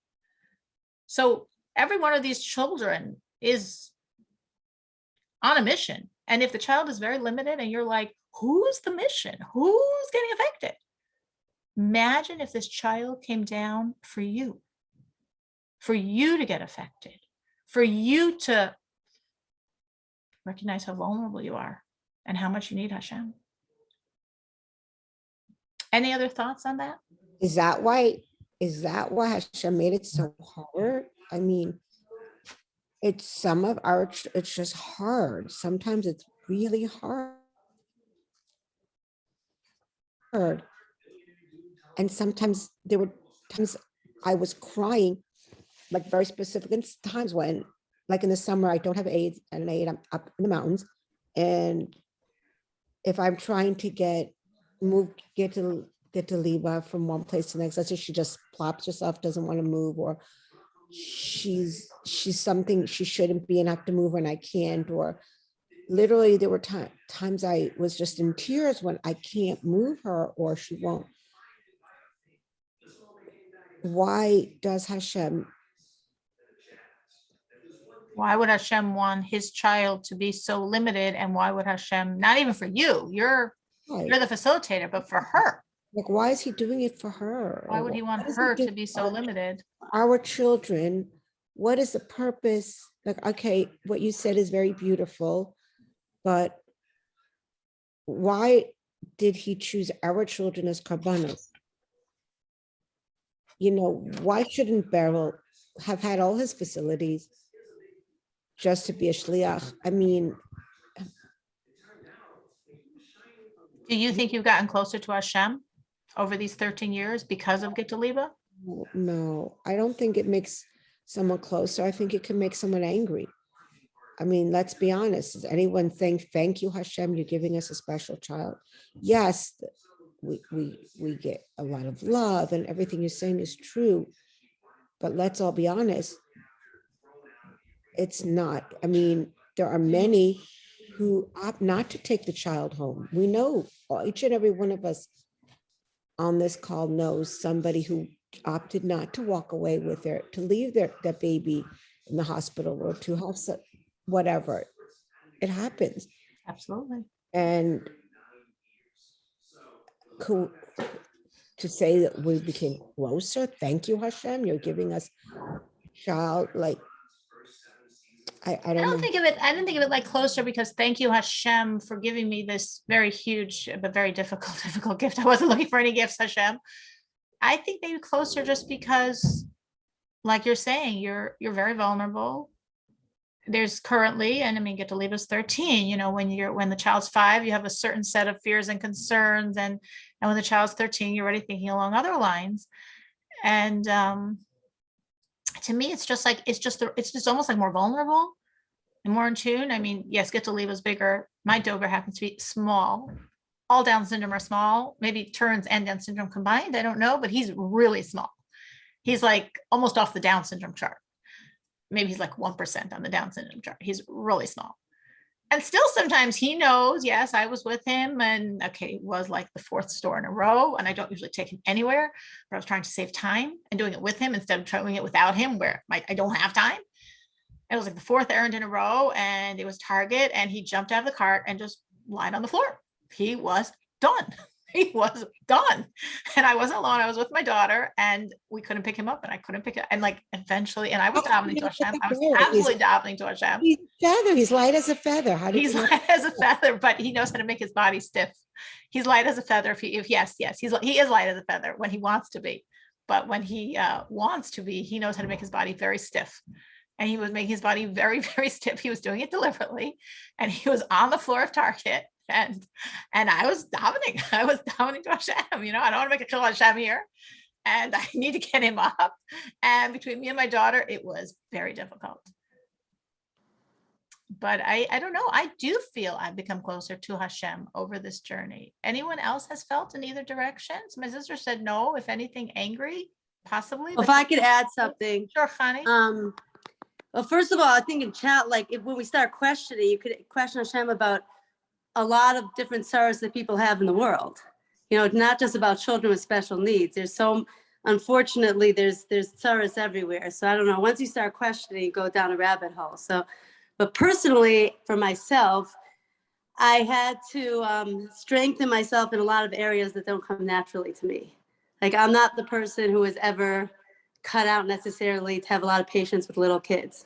So every one of these children is on a mission. And if the child is very limited and you're like, who's the mission? Who's getting affected? Imagine if this child came down for you to get affected, for you to recognize how vulnerable you are and how much you need Hashem. Any other thoughts on that? Is that why Hashem made it so hard? I mean, it's it's just hard. Sometimes it's really hard. And sometimes there were times I was crying, like very specific times when, like in the summer, I don't have AIDS, and I'm up in the mountains. And if I'm trying to get to Liba from one place to the next, let's say she just plops herself, doesn't want to move, or she's something she shouldn't be and have to move when I can't, or literally there were times I was just in tears when I can't move her or she won't. Why does Hashem? Why would Hashem want his child to be so limited? And why would Hashem, not even for you, you're the facilitator, but for her? Like, why is he doing it for her? Why would he want her to be so limited? Our children, what is the purpose? Like, okay, what you said is very beautiful, but why did he choose our children as karbanos? You know, why shouldn't Beryl have had all his facilities just to be a shliach? I mean, do you think you've gotten closer to Hashem over these 13 years because of Get to Liba? no, I don't think it makes someone closer. I think it can make someone angry. I mean, let's be honest. Does anyone think, thank you, Hashem, you're giving us a special child? Yes, we get a lot of love and everything you're saying is true. But let's all be honest. It's not. I mean, there are many who opt not to take the child home. We know, each and every one of us on this call knows somebody who opted not to walk away with to leave their baby in the hospital or to have whatever. It happens. Absolutely. And to say that we became closer, thank you, Hashem, you're giving us a child, like, I I don't don't know. think of it, I didn't think of it like closer because thank you, Hashem, for giving me this very huge, but very difficult gift. I wasn't looking for any gifts, Hashem. I think maybe closer just because, like you're saying, you're very vulnerable. There's currently, and I mean, Get to Leave us 13, you know, when the child's 5, you have a certain set of fears and concerns. And when the child's 13, you're already thinking along other lines. And to me, it's just almost like more vulnerable and more in tune. I mean, yes, Get to Leave is bigger. My Dober happens to be small. All Down syndrome are small, maybe Turns and Down syndrome combined. I don't know, but he's really small. He's like almost off the Down syndrome chart. Maybe he's like 1% on the Down syndrome chart. He's really small. And still sometimes he knows, yes, I was with him and okay, it was like the 4th store in a row and I don't usually take him anywhere, but I was trying to save time and doing it with him instead of doing it without him where I don't have time. It was like the 4th errand in a row and it was Target and he jumped out of the cart and just lied on the floor. He was done. He was done. And I wasn't alone. I was with my daughter and we couldn't pick him up and I couldn't pick it. And like eventually, and I was davening to Hashem. I was absolutely davening to Hashem. He's light as a feather. He's light as a feather, but he knows how to make his body stiff. He's light as a feather. He is light as a feather when he wants to be. But when he wants to be, he knows how to make his body very stiff. And he was making his body very, very stiff. He was doing it deliberately. And he was on the floor of Target. And I was davening. I was davening to Hashem. You know, I don't want to make a kill Hashem here. And I need to get him up. And between me and my daughter, it was very difficult. But I don't know. I do feel I've become closer to Hashem over this journey. Anyone else has felt in either direction? So my sister said no, if anything, angry, possibly. If but- I could add something, Sure, Connie. well, first of all, I think in chat, like when we start questioning, you could question Hashem about a lot of different sorrows that people have in the world. You know, not just about children with special needs. Unfortunately, there's sorrows everywhere. So I don't know, once you start questioning, you go down a rabbit hole. So, but personally, for myself, I had to strengthen myself in a lot of areas that don't come naturally to me. Like I'm not the person who has ever cut out necessarily to have a lot of patience with little kids.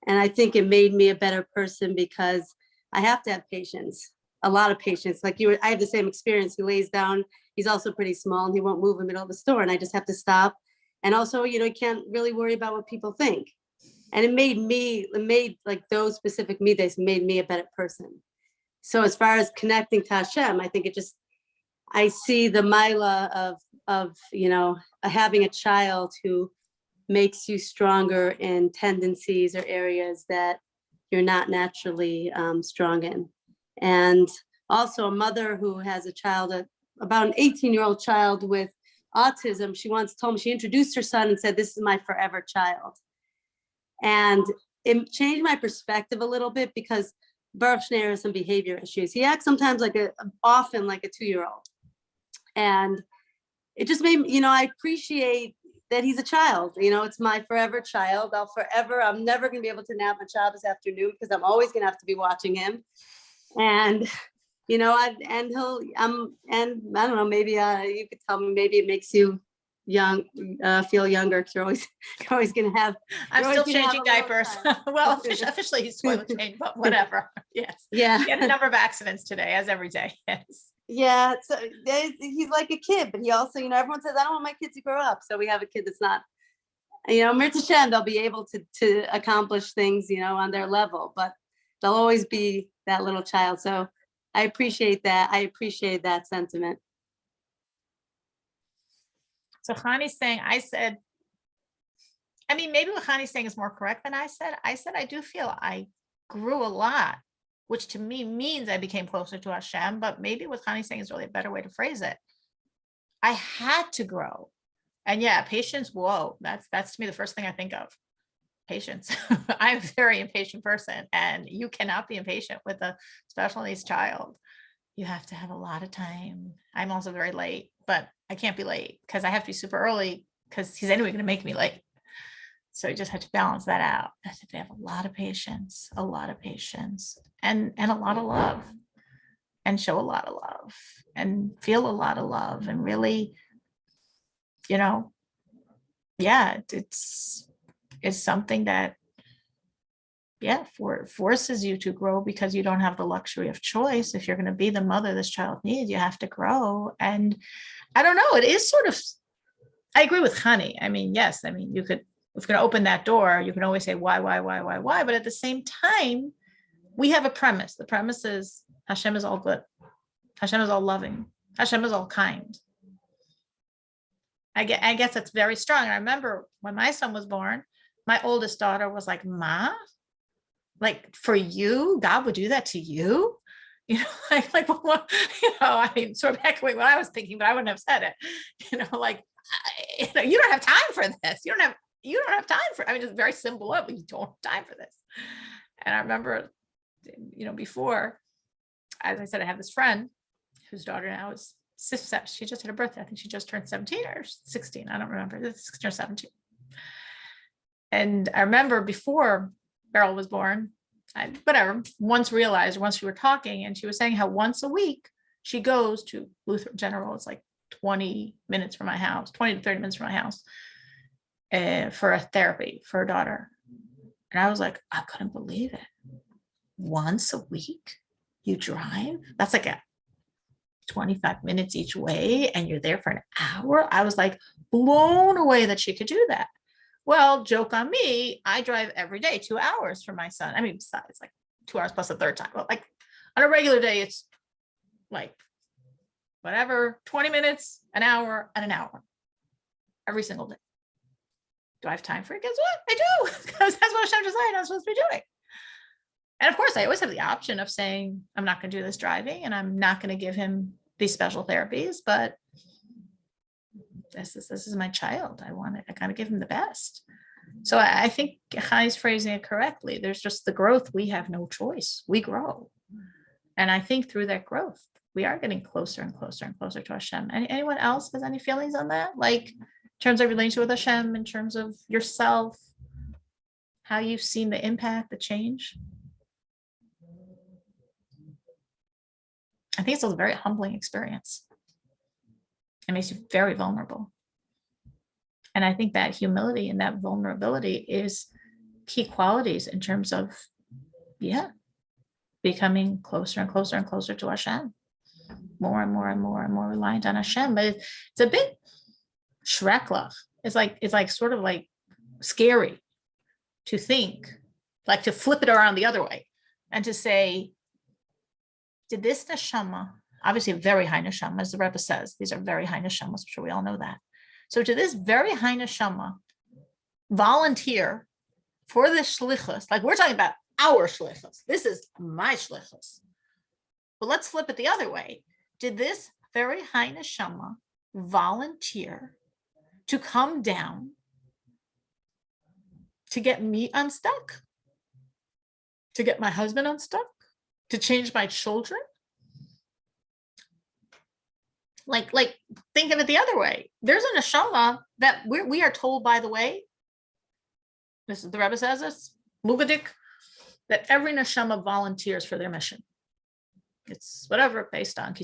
And I think it made me a better person because I have to have patience, a lot of patience. Like I have the same experience. He lays down, he's also pretty small and he won't move in the middle of the store and I just have to stop. And also, you know, you can't really worry about what people think. And it made like those specific me days made me a better person. So as far as connecting to Hashem, I think I see the Mila of, you know, having a child who makes you stronger in tendencies or areas that you're not naturally strong in. And also a mother who has a child, about an 18-year-old child with autism, she once told me, she introduced her son and said, "This is my forever child." And it changed my perspective a little bit because Baruch Shneur has some behavior issues. He acts sometimes often like a 2-year-old. And it just made me, you know, I appreciate that he's a child. You know, it's my forever child. I'm never going to be able to nap my child this afternoon because I'm always going to have to be watching him. And, you know, and I don't know, maybe you could tell me, maybe it makes you feel younger because you're always going to have. I'm you're still always gonna have changing a little diapers. child. Well, officially he's toilet changed, but whatever. Yes. Yeah. He had a number of accidents today, as every day. Yes. Yeah, so he's like a kid, but he also, you know, everyone says, I don't want my kids to grow up. So we have a kid that's not, you know, Mirta Shem, they'll be able to accomplish things, you know, on their level, but they'll always be that little child. So I appreciate that. I appreciate that sentiment. So Khani's saying, I mean, maybe what Khani's saying is more correct than I said. I said, I do feel I grew a lot, which to me means I became closer to Hashem, but maybe what Khani's saying is really a better way to phrase it. I had to grow. And yeah, patience, whoa, that's to me the first thing I think of. Patience. I'm a very impatient person and you cannot be impatient with a special needs child. You have to have a lot of time. I'm also very late, but I can't be late because I have to be super early because he's anyway going to make me late. So I just had to balance that out. I had to have a lot of patience, and a lot of love, and show a lot of love and feel a lot of love and really, you know, yeah, it's something that, yeah, forces you to grow because you don't have the luxury of choice. If you're going to be the mother this child needs, you have to grow. And I don't know, it is sort of, I agree with Khani. I mean, yes, I mean, if you're going to open that door, you can always say why, but at the same time, we have a premise. The premise is Hashem is all good. Hashem is all loving. Hashem is all kind. I guess that's very strong. And I remember when my son was born, my oldest daughter was like, "Ma, like for you, God would do that to you?" You know, like what, you know, I mean, sort of echoing what I was thinking, but I wouldn't have said it. You know, like, you don't have time for this. You don't have time for, I mean, it's very simple, but you don't have time for this. And I remember, you know, before, as I said, I have this friend whose daughter now is, she just had a birthday. I think she just turned 17 or 16. I don't remember. It's 16 or 17. And I remember before Beryl was born, once we were talking and she was saying how once a week she goes to Lutheran General. It's like 20 minutes from my house, 20 to 30 minutes from my house for a therapy for her daughter. And I was like, I couldn't believe it. Once a week you drive? That's like a 25 minutes each way and you're there for an hour. I was like blown away that she could do that. Well, joke on me, I drive every day 2 hours for my son. I mean, besides like 2 hours plus a third time, but like on a regular day, it's like whatever, 20 minutes, an hour, and an hour every single day. Do I have time for it? Guess what? I do, because that's what Hashem decided I'm supposed to be doing. And of course, I always have the option of saying, I'm not going to do this driving and I'm not going to give him these special therapies, but this is my child. I got to give him the best. So I think Chai's phrasing it correctly. There's just the growth. We have no choice. We grow. And I think through that growth, we are getting closer and closer and closer to Hashem. Anyone else has any feelings on that? Like in terms of relationship with Hashem, in terms of yourself, how you've seen the impact, the change? I think it's a very humbling experience. It makes you very vulnerable. And I think that humility and that vulnerability is key qualities in terms of, becoming closer and closer and closer to Hashem. More and more and more and more reliant on Hashem. But it's a bit schrecklich. It's like sort of like scary to think, like to flip it around the other way and to say, did this neshama, obviously a very high neshama, as the Rebbe says, these are very high neshamas, I'm sure we all know that. So did this very high neshama volunteer for the shlichus? Like we're talking about our shlichus. This is my shlichus. But let's flip it the other way. Did this very high neshama volunteer to come down to get me unstuck? To get my husband unstuck? To change my children? Like think of it the other way. There's a neshama that we are told, by the way, this is the Rebbe says this, Mugadik, that every neshama volunteers for their mission. It's whatever based on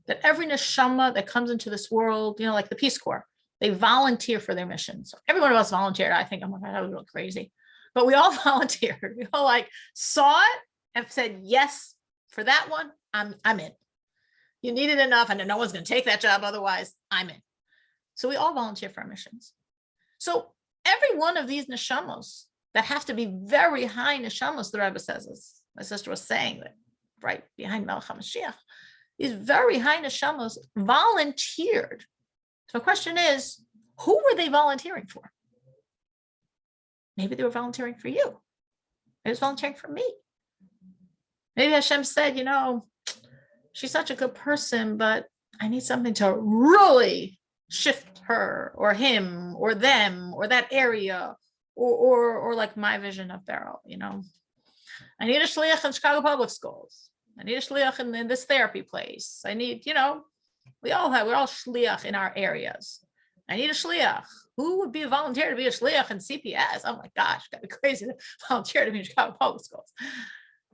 that every neshama that comes into this world, like the Peace Corps, they volunteer for their mission. So every one of us volunteered. I think, oh my God, that was real crazy. But we all volunteered. We all saw it and said, yes, for that one, I'm in. You need it enough, and no one's going to take that job otherwise. I'm in. So we all volunteer for our missions. So every one of these neshamos that have to be very high neshamos, the Rebbe says, as my sister was saying, that right behind Melech HaMashiach, these very high neshamos volunteered. So the question is, who were they volunteering for? Maybe they were volunteering for you. Maybe it was volunteering for me. Maybe Hashem said, she's such a good person, but I need something to really shift her or him or them or that area or like my vision of Beryl, I need a shliach in Chicago Public Schools. I need a shliach in this therapy place. I need, we're all shliach in our areas. I need a shliach. Who would be a volunteer to be a shliach in CPS? Oh my gosh, gotta be crazy to volunteer to be in Chicago Public Schools.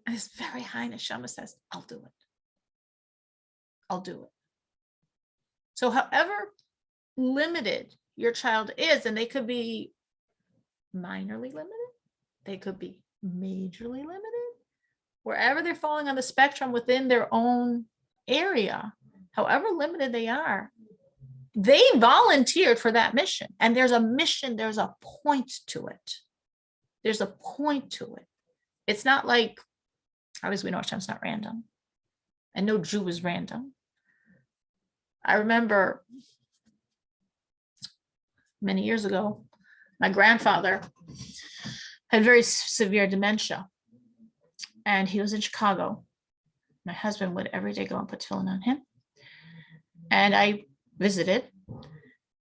And this very high neshama says, I'll do it. I'll do it. So however limited your child is, and they could be minorly limited, they could be majorly limited, wherever they're falling on the spectrum within their own area, however limited they are, they volunteered for that mission. And there's a mission, there's a point to it. There's a point to it. It's not like, obviously we know Hashem's not random, and no Jew is random. I remember many years ago, my grandfather had very severe dementia, and he was in Chicago. My husband would every day go and put tefillin on him, and I visited,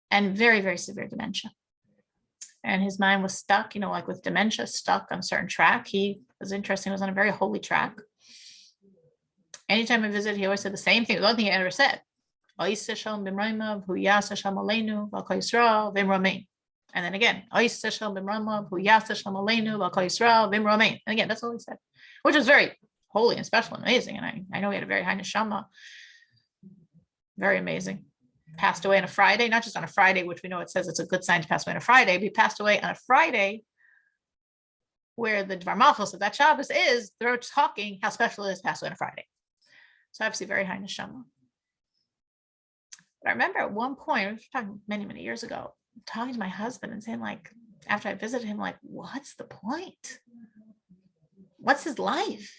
and very, very severe dementia. And his mind was stuck, like with dementia, stuck on a certain track. He was interesting, he was on a very holy track. Anytime I visited, he always said the same thing. The only thing he ever said, and then again, and again, that's all he said, which was very holy and special and amazing. And I know he had a very high neshama, very amazing. Passed away on a Friday, not just on a Friday, which we know it says it's a good sign to pass away on a Friday, but he passed away on a Friday where the Dvar Malchus of that Shabbos is, they're talking how special it is to pass away on a Friday. So obviously very high neshama. But I remember at one point, we were talking many, many years ago, talking to my husband and saying, after I visited him, what's the point? What's his life?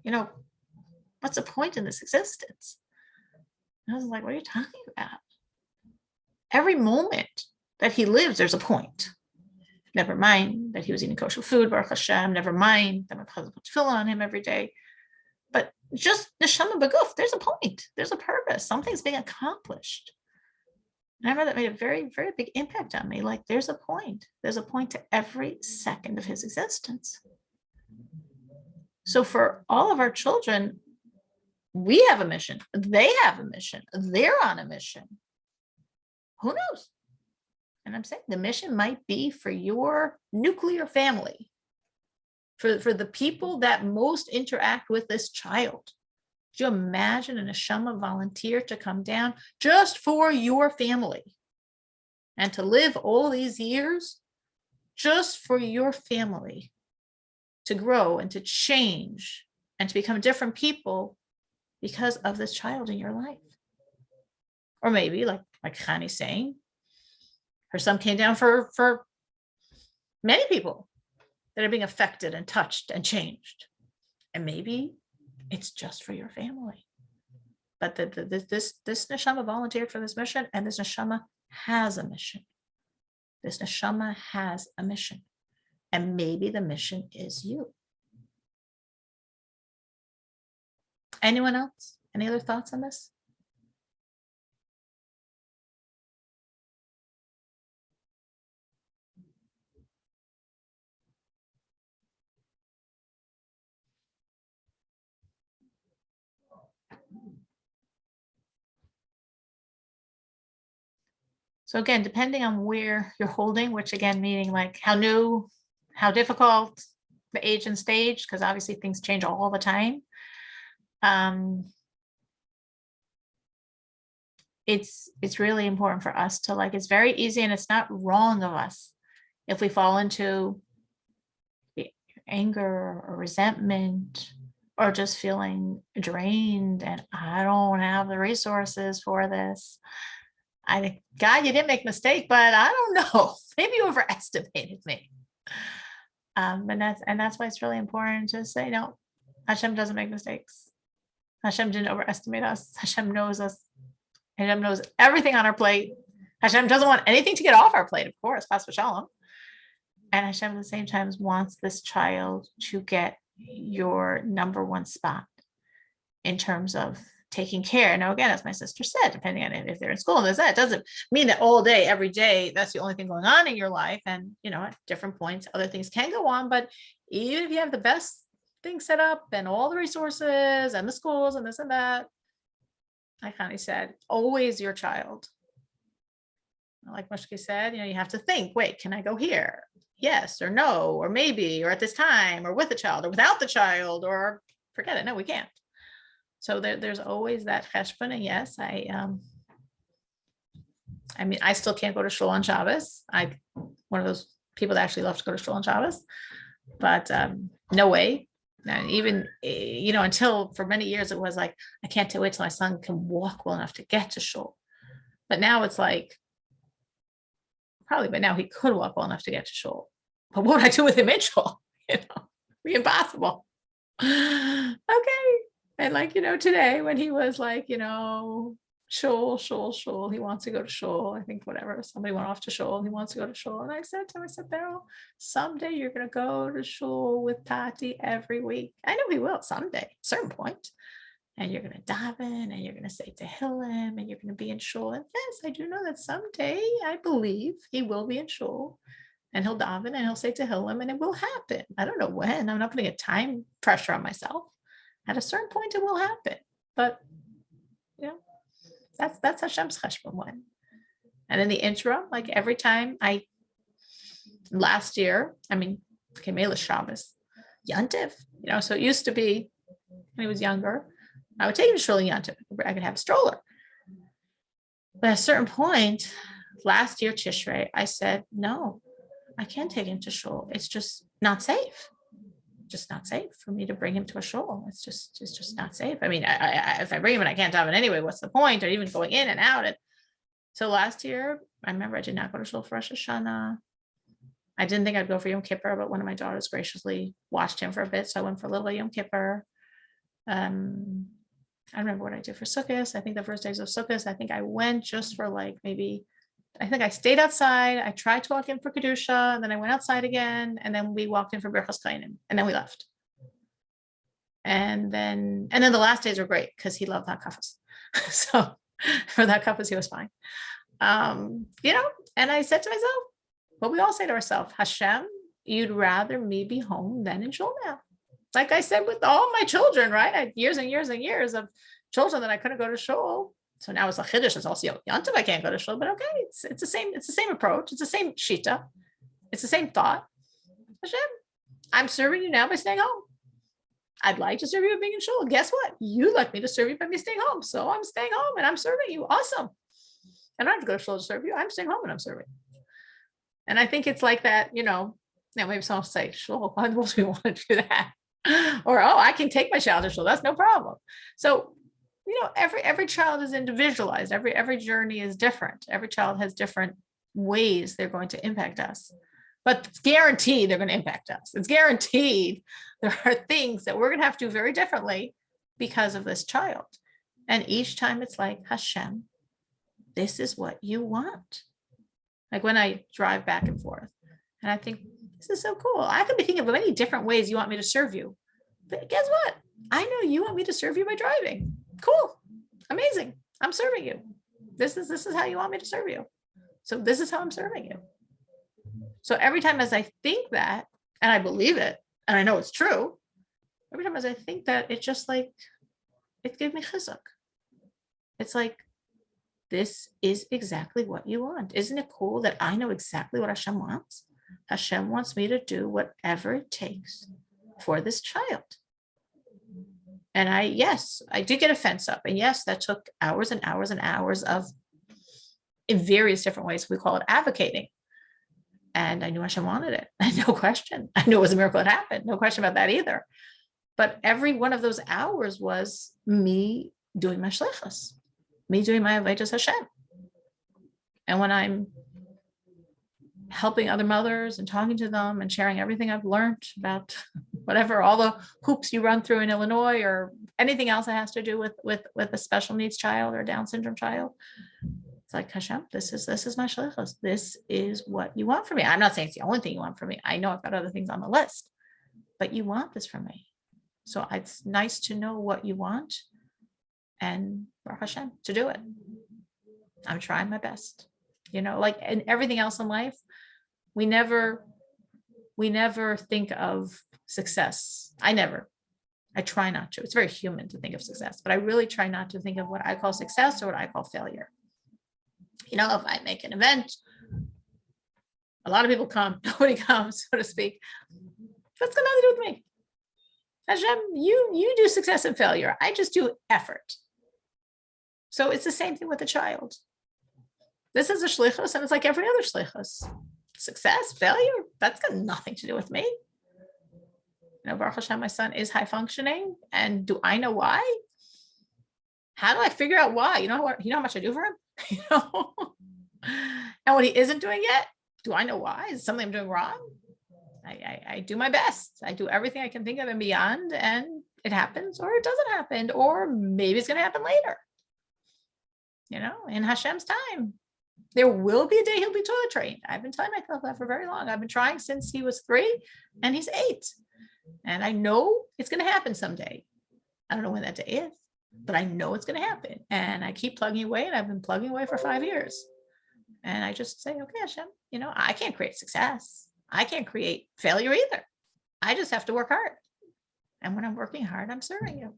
What's the point in this existence? And I was like, what are you talking about? Every moment that he lives, there's a point. Never mind that he was eating kosher food, Baruch Hashem. Never mind that my husband put tefillin on him every day. But just neshama b'guf, there's a point. There's a purpose. Something's being accomplished. And I remember that made a very, very big impact on me. Like there's a point. There's a point to every second of his existence. So for all of our children, we have a mission. They have a mission. They're on a mission. Who knows? And I'm saying the mission might be for your nuclear family, for the people that most interact with this child. Could you imagine a neshama volunteer to come down just for your family and to live all these years just for your family to grow and to change and to become different people because of this child in your life? Or maybe like Khani's saying, her son came down for many people that are being affected and touched and changed. And maybe it's just for your family. But this neshama volunteered for this mission, and this neshama has a mission. This neshama has a mission. And maybe the mission is you. Anyone else? Any other thoughts on this? So again, depending on where you're holding, which again, meaning like how new, how difficult, the age and stage, because obviously things change all the time. It's really important for us to like, it's very easy and it's not wrong of us if we fall into anger or resentment or just feeling drained and I don't have the resources for this. I think, God, you didn't make a mistake, but I don't know. Maybe you overestimated me. And that's why it's really important to say, no, Hashem doesn't make mistakes. Hashem didn't overestimate us. Hashem knows us. Hashem knows everything on our plate. Hashem doesn't want anything to get off our plate, of course, Pas v'shalom. And Hashem at the same time wants this child to get your number one spot in terms of taking care. Now, again, as my sister said, depending on if they're in school, and that doesn't mean that all day, every day, that's the only thing going on in your life. And, you know, at different points, other things can go on. But even if you have the best things set up and all the resources and the schools and this and that, like Connie said, always your child. Like Mushki said, you know, you have to think, wait, can I go here? Yes or no, or maybe, or at this time, or with the child, or without the child, or forget it. No, we can't. So there's always that cheshbon. And yes, I mean, I still can't go to shul on Shabbos. I'm one of those people that actually love to go to shul on Shabbos, but no way. And even, you know, until for many years, it was like, I can't wait till my son can walk well enough to get to shul. But now it's like, probably, but now he could walk well enough to get to shul. But what would I do with him in shul? You know, it'd be impossible. Okay. And like, you know, today when he was like, you know, shul, he wants to go to shul. I think whatever, somebody went off to shul, he wants to go to shul. And I said to him, I said, Beryl, someday you're going to go to shul with Tati every week. I know he will someday, at a certain point. And you're going to daven and you're going to say Tehillim and you're going to be in shul. And yes, I do know that someday I believe he will be in shul and he'll daven and he'll say Tehillim and it will happen. I don't know when. I'm not putting a time pressure on myself. At a certain point, it will happen. But, you know, that's Hashem's cheshbon one. And in the interim, like every time last year, I mean, okay, Mela Shabbos, Yantiv, you know, so it used to be when he was younger, I would take him to shul Yantiv. I could have a stroller. But at a certain point, last year, Tishrei, I said, no, I can't take him to shul. It's just not safe. Just not safe for me to bring him to a shul. It's just not safe. I mean, if I bring him and I can't daven anyway, what's the point? Or even going in and out. So last year, I remember I did not go to shul for Rosh Hashanah. I didn't think I'd go for Yom Kippur, but one of my daughters graciously watched him for a bit. So I went for a little Yom Kippur. I remember what I did for Sukkot. I think the first days of Sukkot, I think I went just for like maybe I think I stayed outside. I tried to walk in for Kedusha, and then I went outside again, and then we walked in for Birchas Kohanim, and then we left. And then the last days were great because he loved hakafas. So for the hakafas, he was fine. You know, and I said to myself, what we all say to ourselves, Hashem, you'd rather me be home than in shul now. Like I said, with all my children, right? I had years and years and years of children that I couldn't go to shul. So now it's a chiddush. It's also Yantiv. I can't go to shul, but okay, it's the same. It's the same approach. It's the same shita. It's the same thought. Hashem, I'm serving you now by staying home. I'd like to serve you by being in shul. Guess what? You like me to serve you by me staying home. So I'm staying home and I'm serving you. Awesome. I don't have to go to shul to serve you. I'm staying home and I'm serving. And I think it's like that, you know. Now maybe someone will say, shul, why would we want to do that? Or, oh, I can take my child to shul. That's no problem. So, you know, every child is individualized. Every journey is different. Every child has different ways they're going to impact us. But it's guaranteed they're going to impact us. It's guaranteed there are things that we're going to have to do very differently because of this child. And each time it's like, Hashem, this is what you want. Like when I drive back and forth and I think, this is so cool. I could be thinking of many different ways you want me to serve you. But guess what? I know you want me to serve you by driving. Cool. Amazing. I'm serving you. This is how you want me to serve you. So this is how I'm serving you. So every time as I think that, and I believe it, and I know it's true, every time as I think that, it's just like, it gave me chizuk. It's like, this is exactly what you want. Isn't it cool that I know exactly what Hashem wants? Hashem wants me to do whatever it takes for this child. And yes, I did get a fence up. And yes, that took hours and hours and hours of, in various different ways, we call it advocating. And I knew Hashem wanted it. No question. I knew it was a miracle it happened. No question about that either. But every one of those hours was me doing my shlichus, me doing my avodas Hashem. And when I'm helping other mothers and talking to them and sharing everything I've learned about whatever, all the hoops you run through in Illinois or anything else that has to do with a special needs child or Down syndrome child, it's like, Hashem, this is my shlichus. This is what you want from me. I'm not saying it's the only thing you want from me. I know I've got other things on the list, but you want this from me. So it's nice to know what you want and Baruch Hashem to do it. I'm trying my best, you know, like, and everything else in life, we never think of success. I try not to. It's very human to think of success, but I really try not to think of what I call success or what I call failure. You know, if I make an event, a lot of people come, nobody comes, so to speak. That's got nothing to do with me. Hashem, you do success and failure. I just do effort. So it's the same thing with the child. This is a shlichus, and it's like every other shlichus. Success, failure, that's got nothing to do with me. You know, Baruch Hashem, my son is high functioning, and do I know why? How do I figure out why? You know how much I do for him? You know, and what he isn't doing yet, do I know why? Is it something I'm doing wrong? I do my best. I do everything I can think of and beyond, and it happens or it doesn't happen, or maybe it's going to happen later. You know, in Hashem's time, there will be a day he'll be toilet trained. I've been telling myself that for very long. I've been trying since he was 3 and he's 8. And I know it's going to happen someday. I don't know when that day is, but I know it's going to happen. And I keep plugging away, and I've been plugging away for 5 years. And I just say, okay, Hashem, you know, I can't create success. I can't create failure either. I just have to work hard. And when I'm working hard, I'm serving you.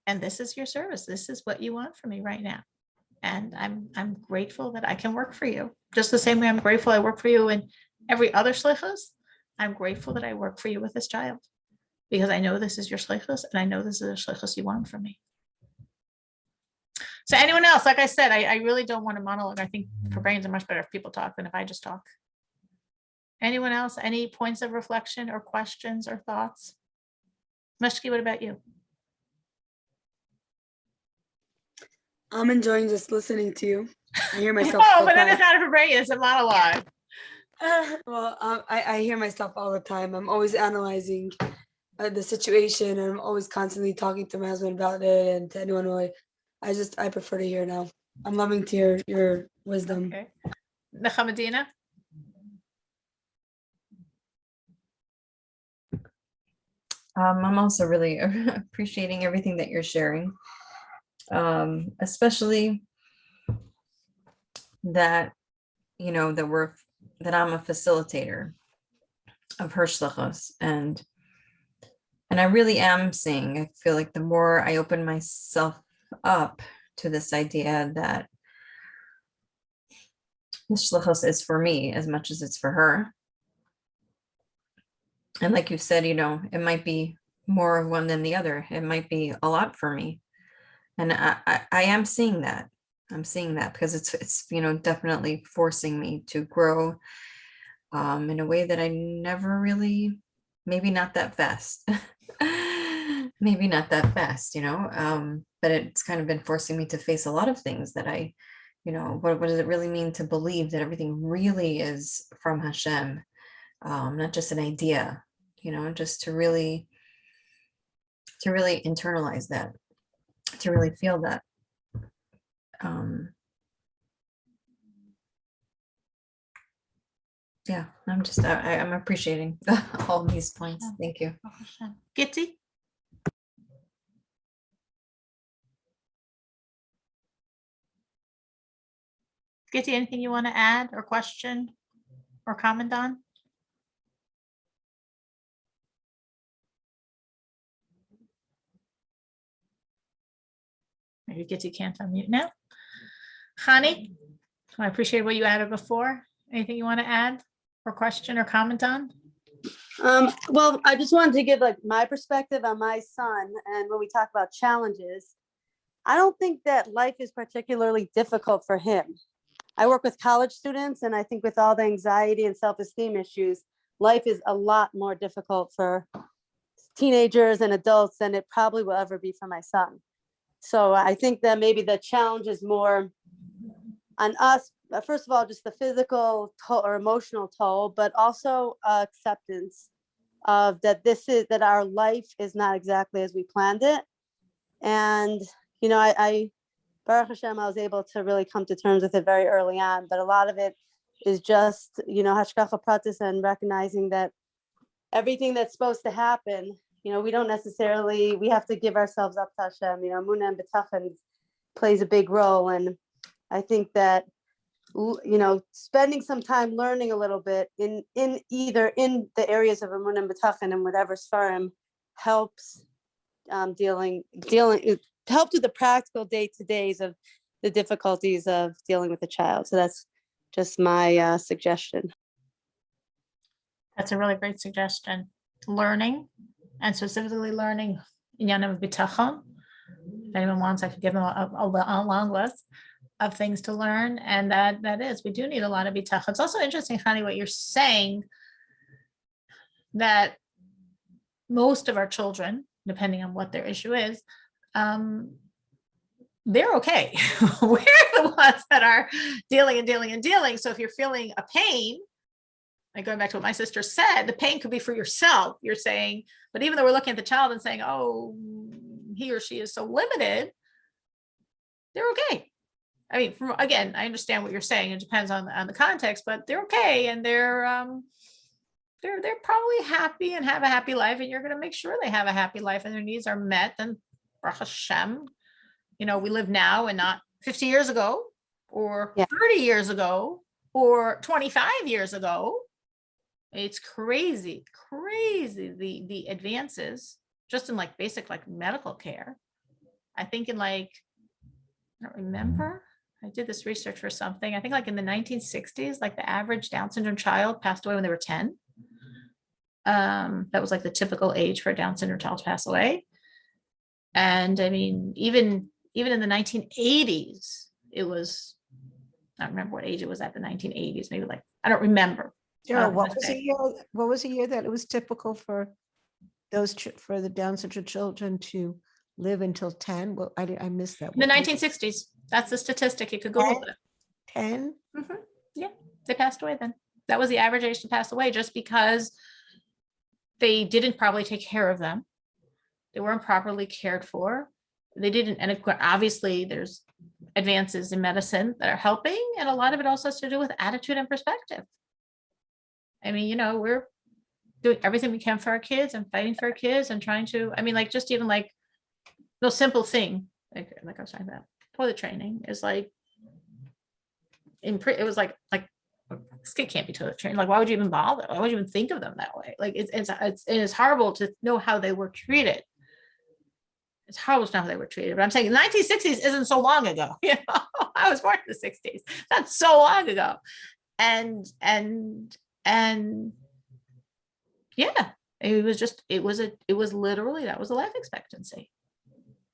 And this is your service. This is what you want from me right now. And I'm grateful that I can work for you. Just the same way I'm grateful I work for you in every other shlichus. I'm grateful that I work for you with this child, because I know this is your shlichus, and I know this is a shlichus you want from me. So anyone else, like I said, I really don't want to monologue. I think Farbrengen are much better if people talk than if I just talk. Anyone else? Any points of reflection or questions or thoughts? Mashki, what about you? I'm enjoying just listening to you. I hear myself. Oh, but then it's not a Farbrengen, it's a monologue. Well, I hear myself all the time. I'm always analyzing the situation, and I'm always constantly talking to my husband about it, and to anyone who I prefer to hear now. I'm loving to hear your wisdom. Okay. Nechamadina? I'm also really appreciating everything that you're sharing, especially that, you know, that I'm a facilitator of her shlichus, and I really am seeing, I feel like the more I open myself up to this idea that the shlichus is for me as much as it's for her. And like you said, you know, it might be more of one than the other. It might be a lot for me. And I am seeing that. I'm seeing that because it's, you know, definitely forcing me to grow in a way that I never really, maybe not that fast. Maybe not that fast, you know, but it's kind of been forcing me to face a lot of things that I, you know, what does it really mean to believe that everything really is from Hashem, not just an idea, you know, just to really internalize that, to really feel that. Yeah, I'm appreciating all these points. Thank you. Gitty? Gitty, anything you want to add or question or comment on? Maybe Gitty can't unmute now. Hani, I appreciate what you added before. Anything you want to add or question or comment on? Well, I just wanted to give like my perspective on my son. And when we talk about challenges, I don't think that life is particularly difficult for him. I work with college students, and I think with all the anxiety and self-esteem issues, life is a lot more difficult for teenagers and adults than it probably will ever be for my son. So I think that maybe the challenge is more on us. First of all, just the physical toll or emotional toll, but also acceptance of that that our life is not exactly as we planned it. And, you know, I Baruch Hashem, I was able to really come to terms with it very early on, but a lot of it is just, you know, hashgacha pratis and recognizing that everything that's supposed to happen, you know, we don't necessarily, we have to give ourselves up to Hashem, you know, Emunah and B'tachon plays a big role. And I think that, you know, spending some time learning a little bit in either in the areas of Emunah and B'tachon and whatever Sfarim helps dealing helped with the practical day-to-days of the difficulties of dealing with a child. So that's just my suggestion. That's a really great suggestion. Learning, and specifically learning Inyan of B'tachon. If anyone wants, I could give them a long list of things to learn. And that is, we do need a lot of B'tachon. It's also interesting, Hani, what you're saying, that most of our children, depending on what their issue is, they're okay. We're the ones that are dealing. So if you're feeling a pain, like going back to what my sister said, the pain could be for yourself, you're saying, but even though we're looking at the child and saying, oh, he or she is so limited, they're okay. I mean, again, I understand what you're saying. It depends on the context, but they're okay. And they're probably happy and have a happy life, and you're going to make sure they have a happy life and their needs are met. And Baruch Hashem, you know, we live now and not 50 years ago or 30 years ago or 25 years ago. It's crazy the advances just in like basic like medical care. I think in like, I don't remember, I did this research for something. I think like in the 1960s, like the average Down syndrome child passed away when they were 10. That was like the typical age for a Down syndrome child to pass away. And I mean, even in the 1980s, it was, I don't remember what age it was at the 1980s, maybe like, I don't remember. What was a year that it was typical for those for the Down syndrome children to live until 10? Well, I missed that. The 1960s. That's the statistic. You could Google it. 10? Mm-hmm. Yeah, they passed away then. That was the average age to pass away, just because they didn't probably take care of them. They weren't properly cared for. They didn't, and obviously there's advances in medicine that are helping, and a lot of it also has to do with attitude and perspective. I mean, you know, we're doing everything we can for our kids and fighting for our kids and trying to, I mean, like, just even like no simple thing, like I was talking about, toilet training is like, it was like this kid can't be toilet trained. Like, why would you even bother? Why would you even think of them that way? Like, it's horrible to know how they were treated. It's horrible to know how they were treated. But I'm saying the 1960s isn't so long ago. You know, I was born in the 60s. That's so long ago. And yeah, it was literally, that was the life expectancy.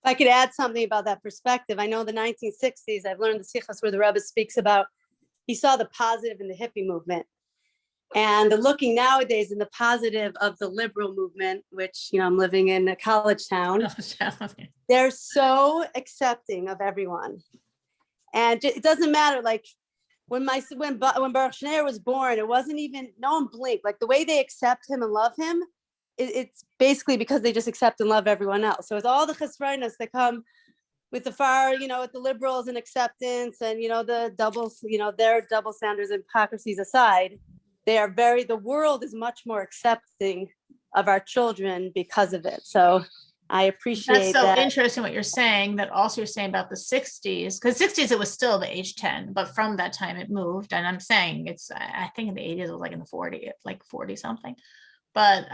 If I could add something about that perspective, I know the 1960s, I've learned the sikhs where the Rebbe speaks about, he saw the positive in the hippie movement. And the looking nowadays in the positive of the liberal movement, which, you know, I'm living in a college town, they're so accepting of everyone. And it doesn't matter, like when Baruch Schneier was born, it wasn't even, no one blinked. Like the way they accept him and love him, it's basically because they just accept and love everyone else. So with all the chesronos that come with the far, you know, with the liberals and acceptance and, you know, the doubles, you know, their double standards and hypocrisies aside, the world is much more accepting of our children because of it. So I appreciate that's so that. Interesting what you're saying, that also you're saying about the 60s, because 60s it was still the age 10, but from that time it moved. And I'm saying I think in the 80s it was like in the 40s, like 40 something. But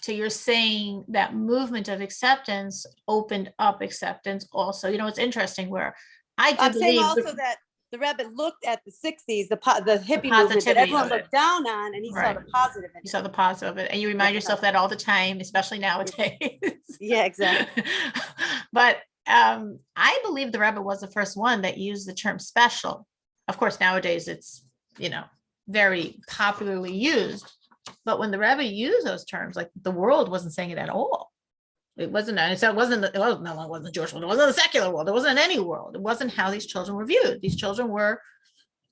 so you're saying that movement of acceptance opened up acceptance also. You know, it's interesting where I'm saying also that the Rebbe looked at the 60s, the hippie movement that everyone looked down on, and he saw the positive in it. You saw the positive of it, and you remind yourself that all the time, especially nowadays. Yeah, exactly. But I believe the Rebbe was the first one that used the term special. Of course, nowadays it's, you know, very popularly used. But when the Rebbe used those terms, like the world wasn't saying it at all. It wasn't the Jewish world. It wasn't the secular world. It wasn't any world. It wasn't how these children were viewed. These children were,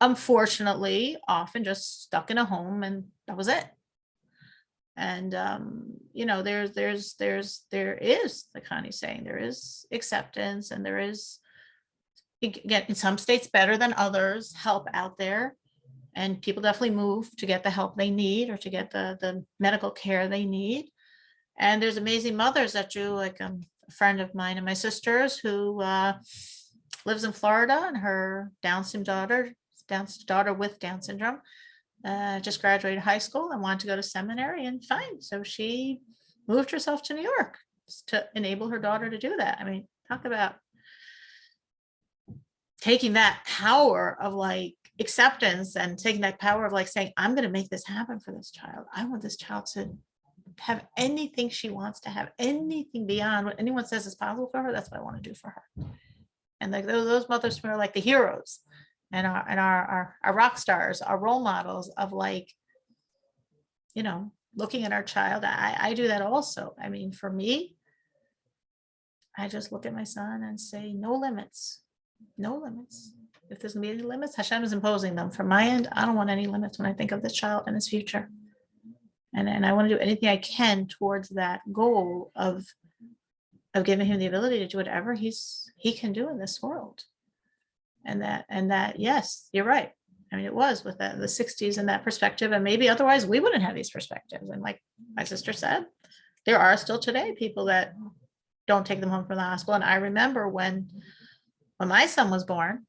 unfortunately, often just stuck in a home, and that was it. And you know, there is, like Connie's saying, there is acceptance, and there is, again, in some states better than others, help out there. And people definitely move to get the help they need or to get the medical care they need. And there's amazing mothers that do, like a friend of mine and my sister's who lives in Florida, and her Down syndrome daughter with Down syndrome just graduated high school and wanted to go to seminary, and fine. So she moved herself to New York to enable her daughter to do that. I mean, talk about taking that power of like acceptance and taking that power of like saying, I'm going to make this happen for this child. I want this child to have anything she wants to have, anything beyond what anyone says is possible for her. That's what I want to do for her. And like those mothers are like the heroes and our rock stars, our role models of like, you know, looking at our child. I do that also. I mean, for me, I just look at my son and say, no limits, no limits. If there's gonna be any limits, Hashem is imposing them. From my end, I don't want any limits when I think of this child and his future. And I want to do anything I can towards that goal of giving him the ability to do whatever he can do in this world. And that, yes, you're right. I mean, it was with the 60s and that perspective, and maybe otherwise we wouldn't have these perspectives. And like my sister said, there are still today people that don't take them home from the hospital. And I remember when my son was born,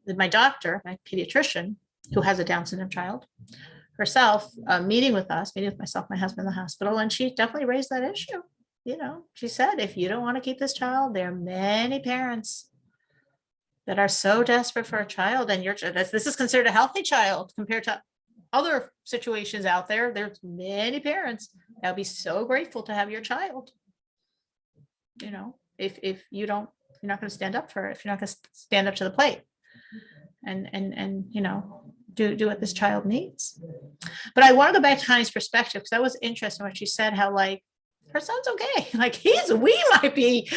my doctor, my pediatrician, who has a Down syndrome child herself, meeting with myself, my husband in the hospital, and she definitely raised that issue. You know, she said, if you don't want to keep this child, there are many parents that are so desperate for a child, and this is considered a healthy child compared to other situations out there. There's many parents that will be so grateful to have your child. You know, if you're not going to stand up for it, if you're not going to stand up to the plate and you know, do what this child needs. But I want to go back to Connie's perspective, because that was interesting what she said, how like her son's okay. Like we might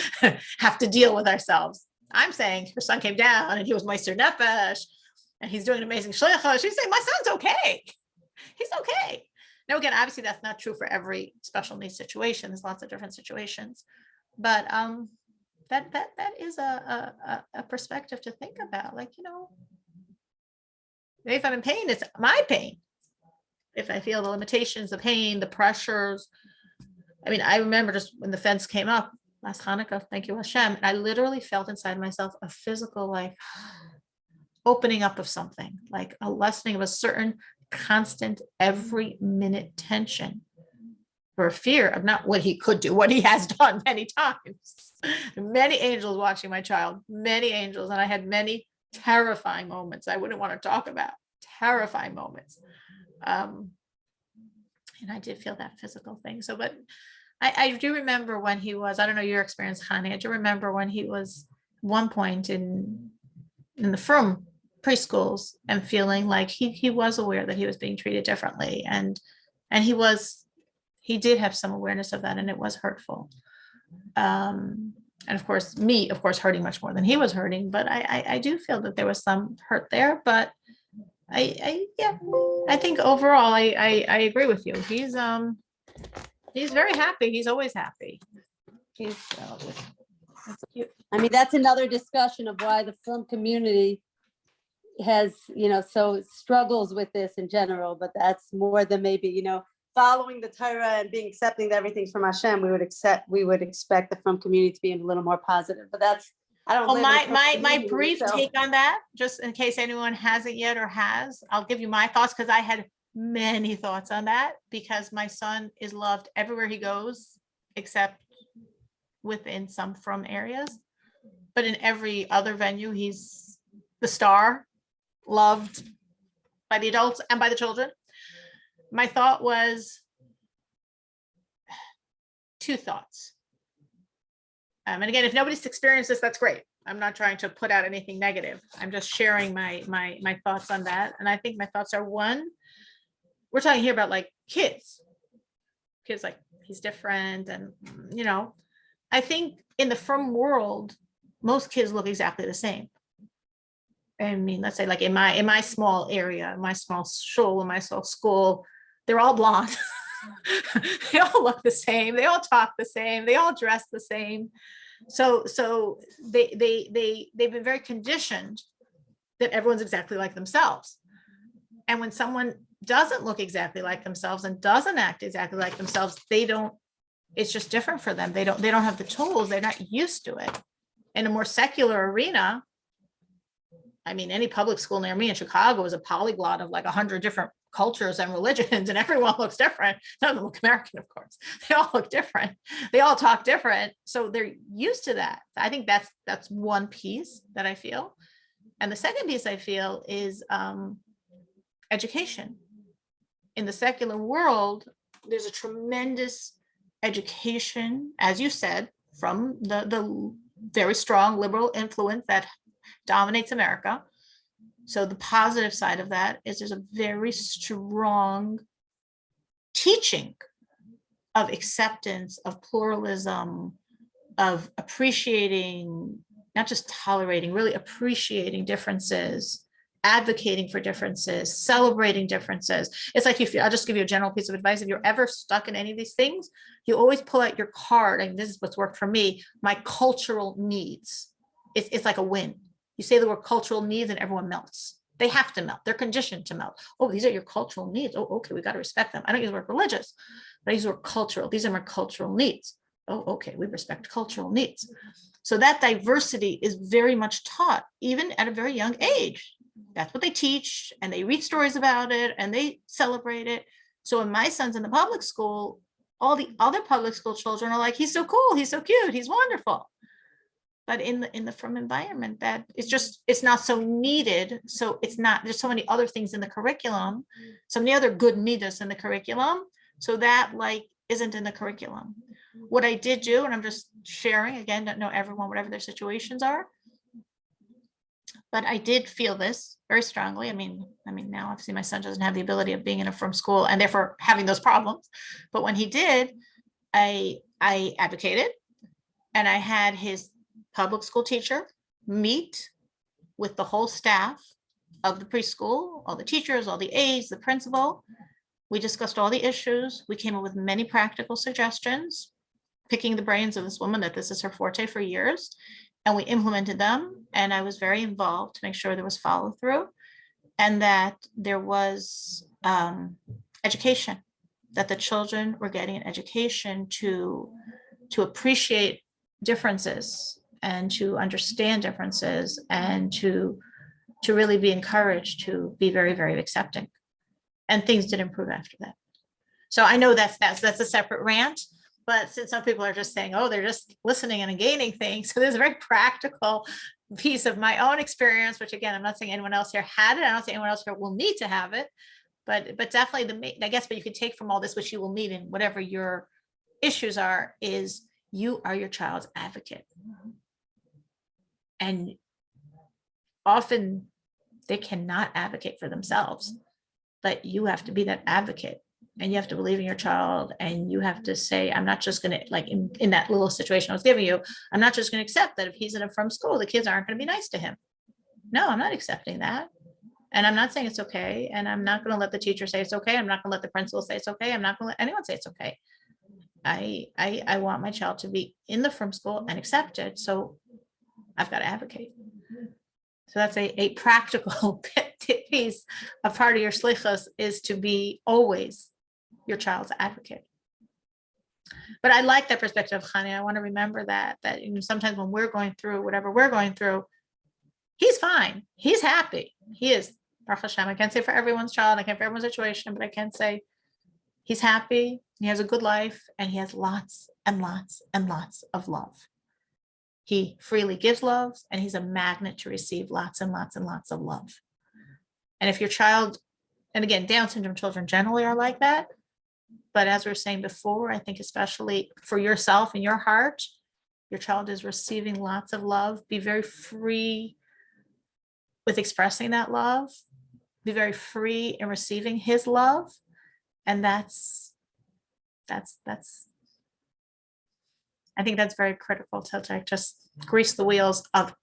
have to deal with ourselves. I'm saying her son came down and he was Meister Nefesh and he's doing an amazing shlichus. She's saying my son's okay. He's okay. Now, again, obviously that's not true for every special needs situation. There's lots of different situations, but that is a perspective to think about. Like, if I'm in pain, it's my pain. If I feel the limitations, the pain, the pressures. I mean, I remember just when the fence came up last Hanukkah, thank you Hashem, and I literally felt inside myself a physical like opening up of something, like a lessening of a certain constant every minute tension for fear of not what he could do, what he has done many times. Many angels watching my child, many angels, and I had many terrifying moments I wouldn't want to talk about, terrifying moments. And I did feel that physical thing. So, but I do remember when he was, I don't know your experience, Connie, I do remember when he was one point in the firm preschools and feeling like he was aware that he was being treated differently. And he did have some awareness of that, and it was hurtful. And of course, hurting much more than he was hurting, but I do feel that there was some hurt there, but I think overall, I agree with you. He's very happy. He's always happy. That's cute. I mean, that's another discussion of why the film community has, so struggles with this in general, but that's more than maybe, following the Torah and being accepting that everything's from Hashem, we would expect the film community to be a little more positive, but that's, I don't. Oh, live in a film my community, brief so- take on that, just in case anyone hasn't yet or has, I'll give you my thoughts because I had many thoughts on that because my son is loved everywhere he goes, except within some from areas. But in every other venue, he's the star, loved by the adults and by the children. My thought was two thoughts. And again, if nobody's experienced this, that's great. I'm not trying to put out anything negative. I'm just sharing my thoughts on that. And I think my thoughts are, one, we're talking here about like kids like he's different. And, I think in the firm world, most kids look exactly the same. I mean, let's say like in my small area, in my small shul, in my small school, they're all blonde. They all look the same. They all talk the same. They all dress the same. So they've been very conditioned that everyone's exactly like themselves. And when someone doesn't look exactly like themselves and doesn't act exactly like themselves, it's just different for them. They don't have the tools. They're not used to it. In a more secular arena, I mean, any public school near me in Chicago is a polyglot of like 100 different cultures and religions, and everyone looks different. None of them look American, of course. They all look different. They all talk different. So they're used to that. I think that's one piece that I feel. And the second piece I feel is education. In the secular world, there's a tremendous education, as you said, from the very strong liberal influence that dominates America. So the positive side of that is there's a very strong teaching of acceptance, of pluralism, of appreciating, not just tolerating, really appreciating differences, advocating for differences, celebrating differences. It's like, I'll just give you a general piece of advice. If you're ever stuck in any of these things, you always pull out your card. And this is what's worked for me, my cultural needs. It's like a win. You say the word cultural needs and everyone melts. They have to melt. They're conditioned to melt. Oh, these are your cultural needs. Oh, okay, we got to respect them. I don't use the word religious, but I use the word cultural. These are my cultural needs. Oh, okay, we respect cultural needs. So that diversity is very much taught, even at a very young age. That's what they teach, and they read stories about it, and they celebrate it. So when my son's in the public school, all the other public school children are like, he's so cool, he's so cute, he's wonderful. But in the firm environment, that it's not so needed. So it's not, there's so many other things in the curriculum, so many other good midas in the curriculum. So that like isn't in the curriculum. What I did do, and I'm just sharing, again, don't know everyone, whatever their situations are, but I did feel this very strongly. I mean, now obviously my son doesn't have the ability of being in a firm school and therefore having those problems. But when he did, I advocated, and I had his public school teacher meet with the whole staff of the preschool, all the teachers, all the aides, the principal. We discussed all the issues. We came up with many practical suggestions. picking the brains of this woman that this is her forte for years. And we implemented them. And I was very involved to make sure there was follow through and that there was education, that the children were getting an education to appreciate differences and to understand differences and to really be encouraged to be very, very accepting. And things did improve after that. So I know that's a separate rant, but since some people are just saying, oh, they're just listening and gaining things. So there's a very practical piece of my own experience, which again, I'm not saying anyone else here had it. I don't think anyone else here will need to have it, but definitely I guess what you can take from all this, which you will need in whatever your issues are, is you are your child's advocate. And often they cannot advocate for themselves, but you have to be that advocate. And you have to believe in your child, and you have to say, I'm not just going to, like in that little situation I was giving you, I'm not just going to accept that if he's in a from school, the kids aren't going to be nice to him. No, I'm not accepting that. And I'm not saying it's okay. And I'm not going to let the teacher say it's okay. I'm not going to let the principal say it's okay. I'm not going to let anyone say it's okay. I want my child to be in the from school and accepted. So I've got to advocate. So that's a practical piece. A part of your shlichus is to be always your child's advocate. But I like that perspective, Chani. I want to remember that sometimes when we're going through whatever we're going through, he's fine. He's happy. He is. Baruch Hashem. I can't say for everyone's child. I can't for everyone's situation, but I can say he's happy. He has a good life, and he has lots and lots and lots of love. He freely gives love, and he's a magnet to receive lots and lots and lots of love. And if your child, and again, Down syndrome children generally are like that, but as we were saying before, I think especially for yourself and your heart, your child is receiving lots of love. Be very free with expressing that love. Be very free in receiving his love. And that's I think that's very critical to just grease the wheels of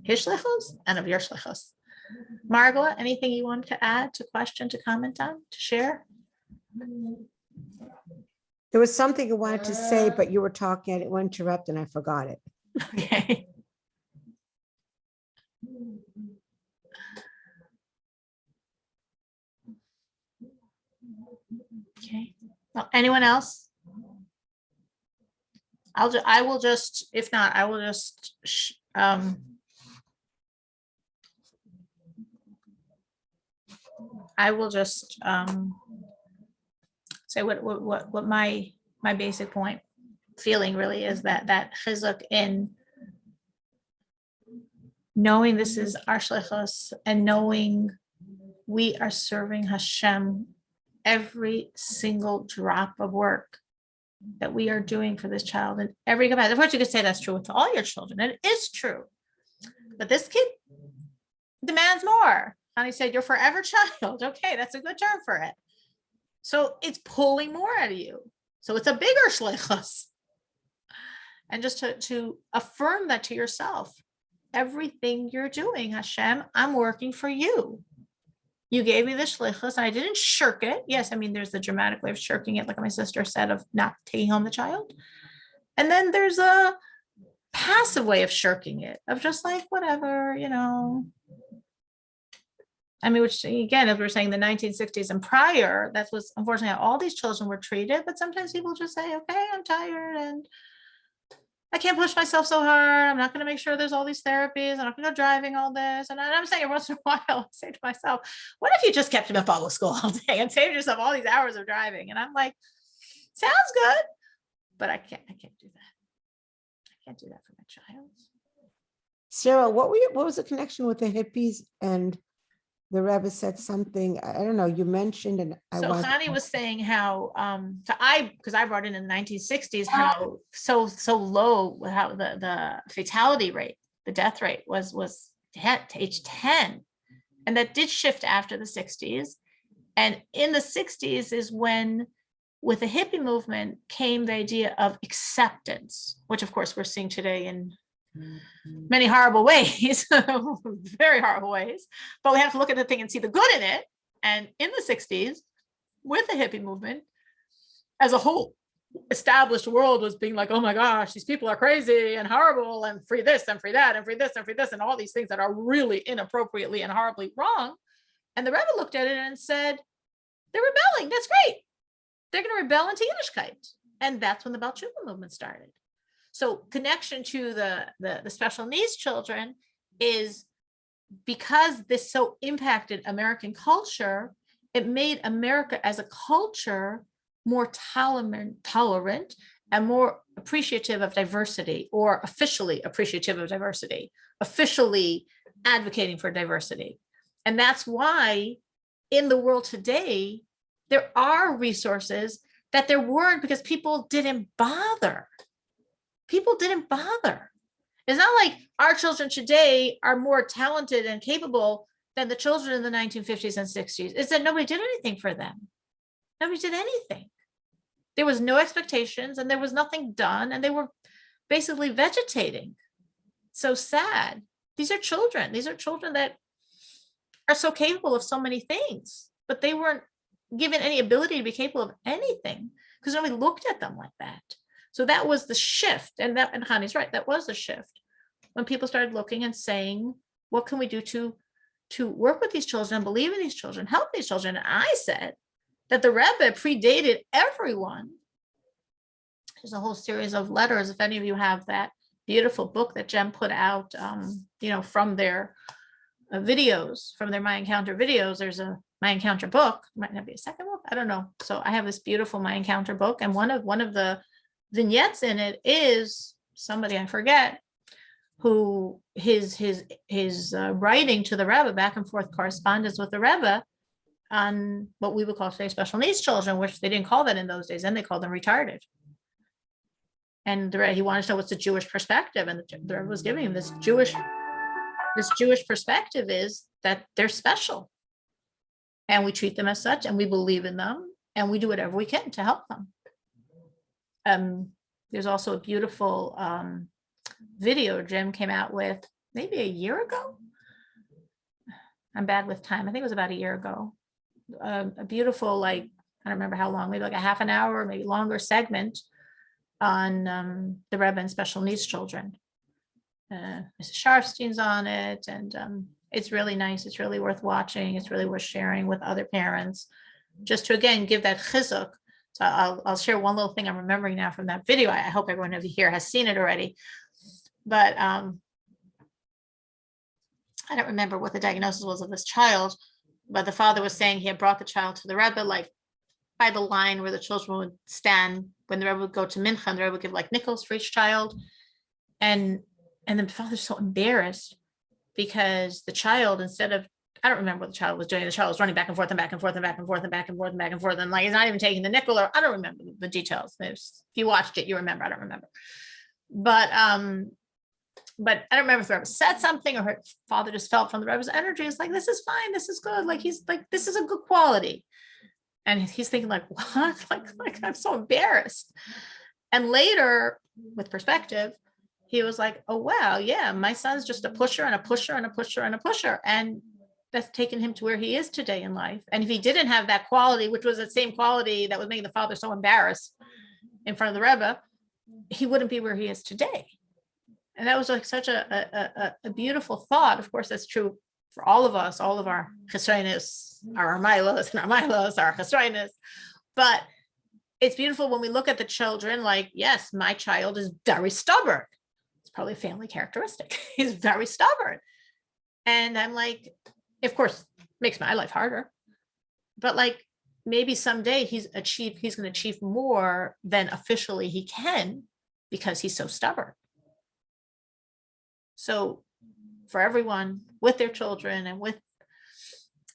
his shlichus and of your shlichus. Margola, anything you wanted to add, to question, to comment on, to share? There was something I wanted to say, but you were talking, I didn't want to interrupt and I forgot it. Okay. Okay. Well, anyone else? I will just, if not, I will just say what my basic point feeling really is, that chizuk in knowing this is our shlichus and knowing we are serving Hashem every single drop of work that we are doing for this child in every capacity. Of course, you could say that's true with all your children. It is true. But this kid demands more. Honey said, you're forever child. Okay, that's a good term for it. So it's pulling more out of you. So it's a bigger shlichus. And just to affirm that to yourself. Everything you're doing, Hashem, I'm working for you. You gave me the shlichus and I didn't shirk it. Yes, I mean, there's the dramatic way of shirking it, like my sister said, of not taking home the child. And then there's a passive way of shirking it, of just like, whatever, I mean, which again, as we were saying, the 1960s and prior, that was unfortunately how all these children were treated. But sometimes people just say, okay, I'm tired and I can't push myself so hard. I'm not going to make sure there's all these therapies. I'm not going to go driving all this. And I'm saying once in a while, I say to myself, what if you just kept him at Bible school all day and saved yourself all these hours of driving? And I'm like, sounds good, but I can't do that. I can't do that for my child. Sarah, what was the connection with the hippies? And the Rebbe said something, I don't know, you mentioned, and So Chani was saying how, because I brought in the 1960s, how so low, how the fatality rate, the death rate was at age 10. And that did shift after the 60s. And in the 60s is when, with the hippie movement, came the idea of acceptance, which of course we're seeing today in many horrible ways, very horrible ways, but we have to look at the thing and see the good in it. And in the 60s, with the hippie movement as a whole, established world was being like, oh my gosh, these people are crazy and horrible and free this and free that and free this and free this and all these things that are really inappropriately and horribly wrong. And the Rebbe looked at it and said, they're rebelling. That's great. They're going to rebel into Yiddishkeit. And that's when the Baal Tshuva movement started. So connection to the special needs children is because this so impacted American culture, it made America as a culture more tolerant and more appreciative of diversity, or officially appreciative of diversity, officially advocating for diversity. And that's why in the world today, there are resources that there weren't because people didn't bother. People didn't bother. It's not like our children today are more talented and capable than the children in the 1950s and 60s. It's that nobody did anything for them. Nobody did anything. There was no expectations and there was nothing done, and they were basically vegetating. So sad. These are children. These are children that are so capable of so many things, but they weren't given any ability to be capable of anything because nobody looked at them like that. So that was the shift. And Hani's right, that was the shift. When people started looking and saying, what can we do to work with these children, believe in these children, help these children? And I said that the Rebbe predated everyone. There's a whole series of letters. If any of you have that beautiful book that Jem put out, from their videos, from their My Encounter videos, there's a My Encounter book. Might not be a second book, I don't know. So I have this beautiful My Encounter book, and one of the vignettes in it is somebody I forget who his writing to the Rebbe, back and forth correspondence with the Rebbe on what we would call today special needs children, which they didn't call that in those days, and they called them retarded. And he wanted to know what's the Jewish perspective, and the Rebbe was giving him this Jewish perspective is that they're special, and we treat them as such, and we believe in them, and we do whatever we can to help them. There's also a beautiful video Jim came out with maybe a year ago. I'm bad with time. I think it was about a year ago. A beautiful, I don't remember how long, maybe like a half an hour, maybe longer segment on the Rebbe and special needs children. Mrs. Sharfstein's on it, and it's really nice. It's really worth watching. It's really worth sharing with other parents, just to again give that chizuk. So I'll share one little thing I'm remembering now from that video. I hope everyone over here has seen it already, but I don't remember what the diagnosis was of this child, but the father was saying he had brought the child to the Rebbe, like by the line where the children would stand when the Rebbe would go to Mincha, and the Rebbe would give like nickels for each child. And the father's so embarrassed because the child, instead of, I don't remember what the child was doing. The child was running back and forth and back and forth and back and forth and back and forth and back and forth. And like, he's not even taking the nickel, or I don't remember the details. If you watched it, you remember, I don't remember. But I don't remember if the Rebbe said something or her father just felt from the Rebbe's energy. It's like, this is fine. This is good. Like, he's like, this is a good quality. And he's thinking like, what? Like I'm so embarrassed. And later, with perspective, he was like, oh, wow, yeah, my son's just a pusher and a pusher and a pusher and a pusher. And that's taken him to where he is today in life. And if he didn't have that quality, which was the same quality that was making the father so embarrassed in front of the Rebbe, he wouldn't be where he is today. And that was like such a beautiful thought. Of course, that's true for all of us, all of our chesroinus, our armilos and our milos, our chesroinus. But it's beautiful when we look at the children, like, yes, my child is very stubborn. It's probably a family characteristic. He's very stubborn. And I'm like, of course, makes my life harder. But like, maybe someday he's going to achieve more than officially he can because he's so stubborn. So for everyone with their children and with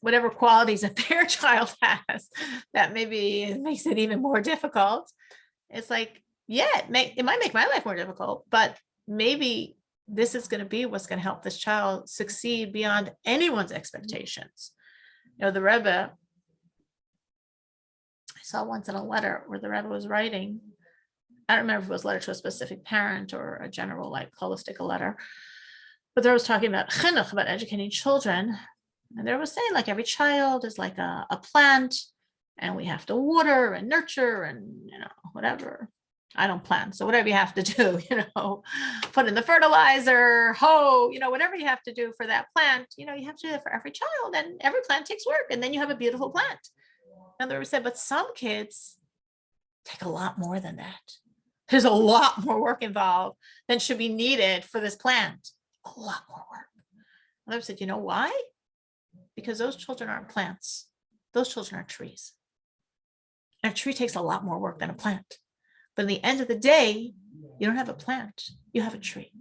whatever qualities that their child has, that maybe it makes it even more difficult. It's like, yeah, it might make my life more difficult, but maybe this is going to be what's going to help this child succeed beyond anyone's expectations. You know, the Rebbe, I saw once in a letter where the Rebbe was writing, I don't remember if it was a letter to a specific parent or a general, like, holistic letter, but there was talking about chinuch, about educating children. And there was saying, like, every child is like a plant, and we have to water and nurture and, whatever. I don't plant. So whatever you have to do, put in the fertilizer, hoe, whatever you have to do for that plant, you have to do that for every child, and every plant takes work. And then you have a beautiful plant. And they said, but some kids take a lot more than that. There's a lot more work involved than should be needed for this plant. A lot more work. And I said, you know why? Because those children aren't plants. Those children are trees. And a tree takes a lot more work than a plant. But in the end of the day, you don't have a plant, you have a tree.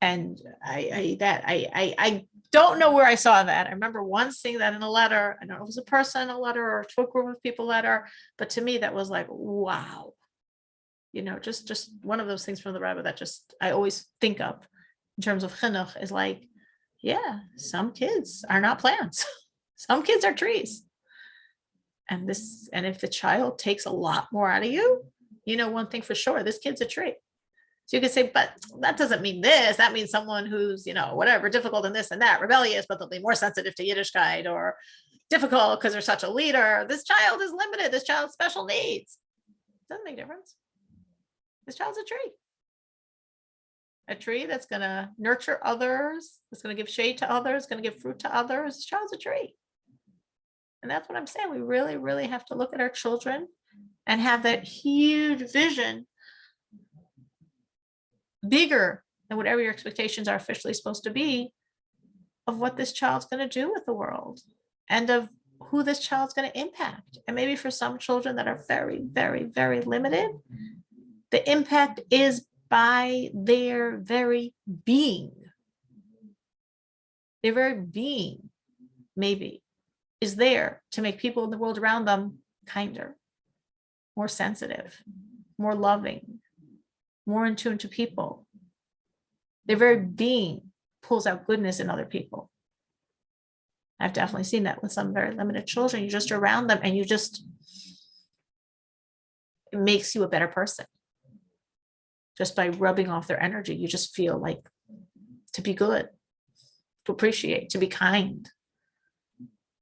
And I don't know where I saw that. I remember once seeing that in a letter. I don't know if it was a person in a letter or to a group of people letter, but to me that was like, wow. Just one of those things from the Rebbe that just I always think of in terms of chinuch is like, yeah, some kids are not plants. Some kids are trees. And if the child takes a lot more out of you, one thing for sure, this kid's a tree. So you could say, but that doesn't mean this. That means someone who's, whatever, difficult in this and that, rebellious, but they'll be more sensitive to Yiddishkeit, or difficult because they're such a leader. This child is limited. This child's special needs. Doesn't make a difference. This child's a tree. A tree that's going to nurture others, that's going to give shade to others, going to give fruit to others. This child's a tree. And that's what I'm saying. We really, really have to look at our children and have that huge vision, bigger than whatever your expectations are officially supposed to be, of what this child's going to do with the world and of who this child's going to impact. And maybe for some children that are very, very, very limited, the impact is by their very being. Their very being, maybe, is there to make people in the world around them kinder, more sensitive, more loving, more in tune to people. Their very being pulls out goodness in other people. I've definitely seen that with some very limited children. You're just around them and it makes you a better person. Just by rubbing off their energy, you just feel like to be good, to appreciate, to be kind.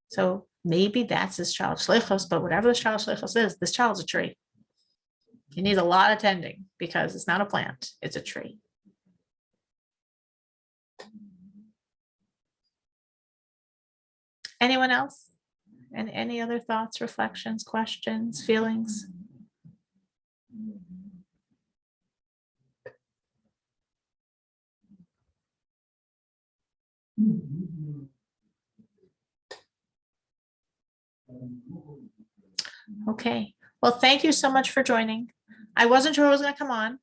So maybe that's this child's shlichus, but whatever this child's shlichus is, this child's a tree. It needs a lot of tending because it's not a plant, it's a tree. Anyone else? And any other thoughts, reflections, questions, feelings? Okay, well, thank you so much for joining. I wasn't sure who was going to come on.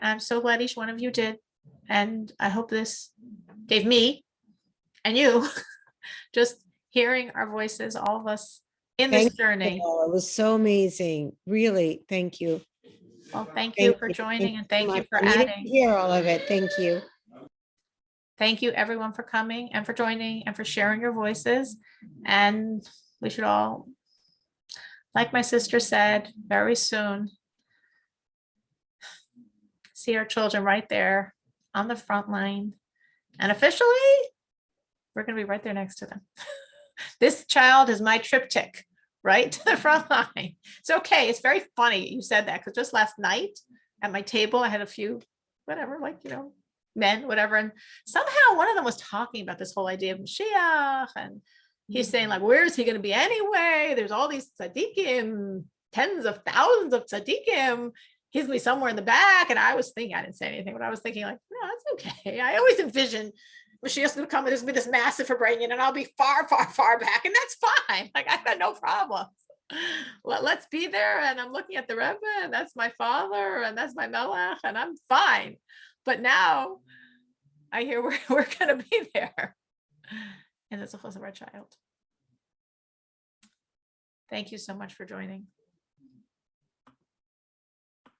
I'm so glad each one of you did. And I hope this gave me and you just hearing our voices, all of us in this journey. It was so amazing. Really, thank you. Well, thank you for joining and thank you for adding. Hear all of it. Thank you. Thank you everyone for coming and for joining and for sharing your voices. And we should all, like my sister said, very soon see our children right there on the front line. And officially, we're going to be right there next to them. This child is my triptych, right to the front line. It's okay. It's very funny you said that, because just last night at my table, I had a few, whatever, men, whatever. And somehow one of them was talking about this whole idea of Mashiach. And he's saying, like, where is he going to be anyway? There's all these tzaddikim, tens of thousands of tzaddikim. He's going to be somewhere in the back. And I was thinking, I didn't say anything, but I was thinking, like, no, that's okay. I always envision Mashiach's going to come and there's going to be this massive Farbrengen and I'll be far, far, far back. And that's fine. Like, I've got no problem. Let's be there. And I'm looking at the Rebbe and that's my father and that's my Melech and I'm fine. But now I hear we're going to be there. And it's a close of our child. Thank you so much for joining.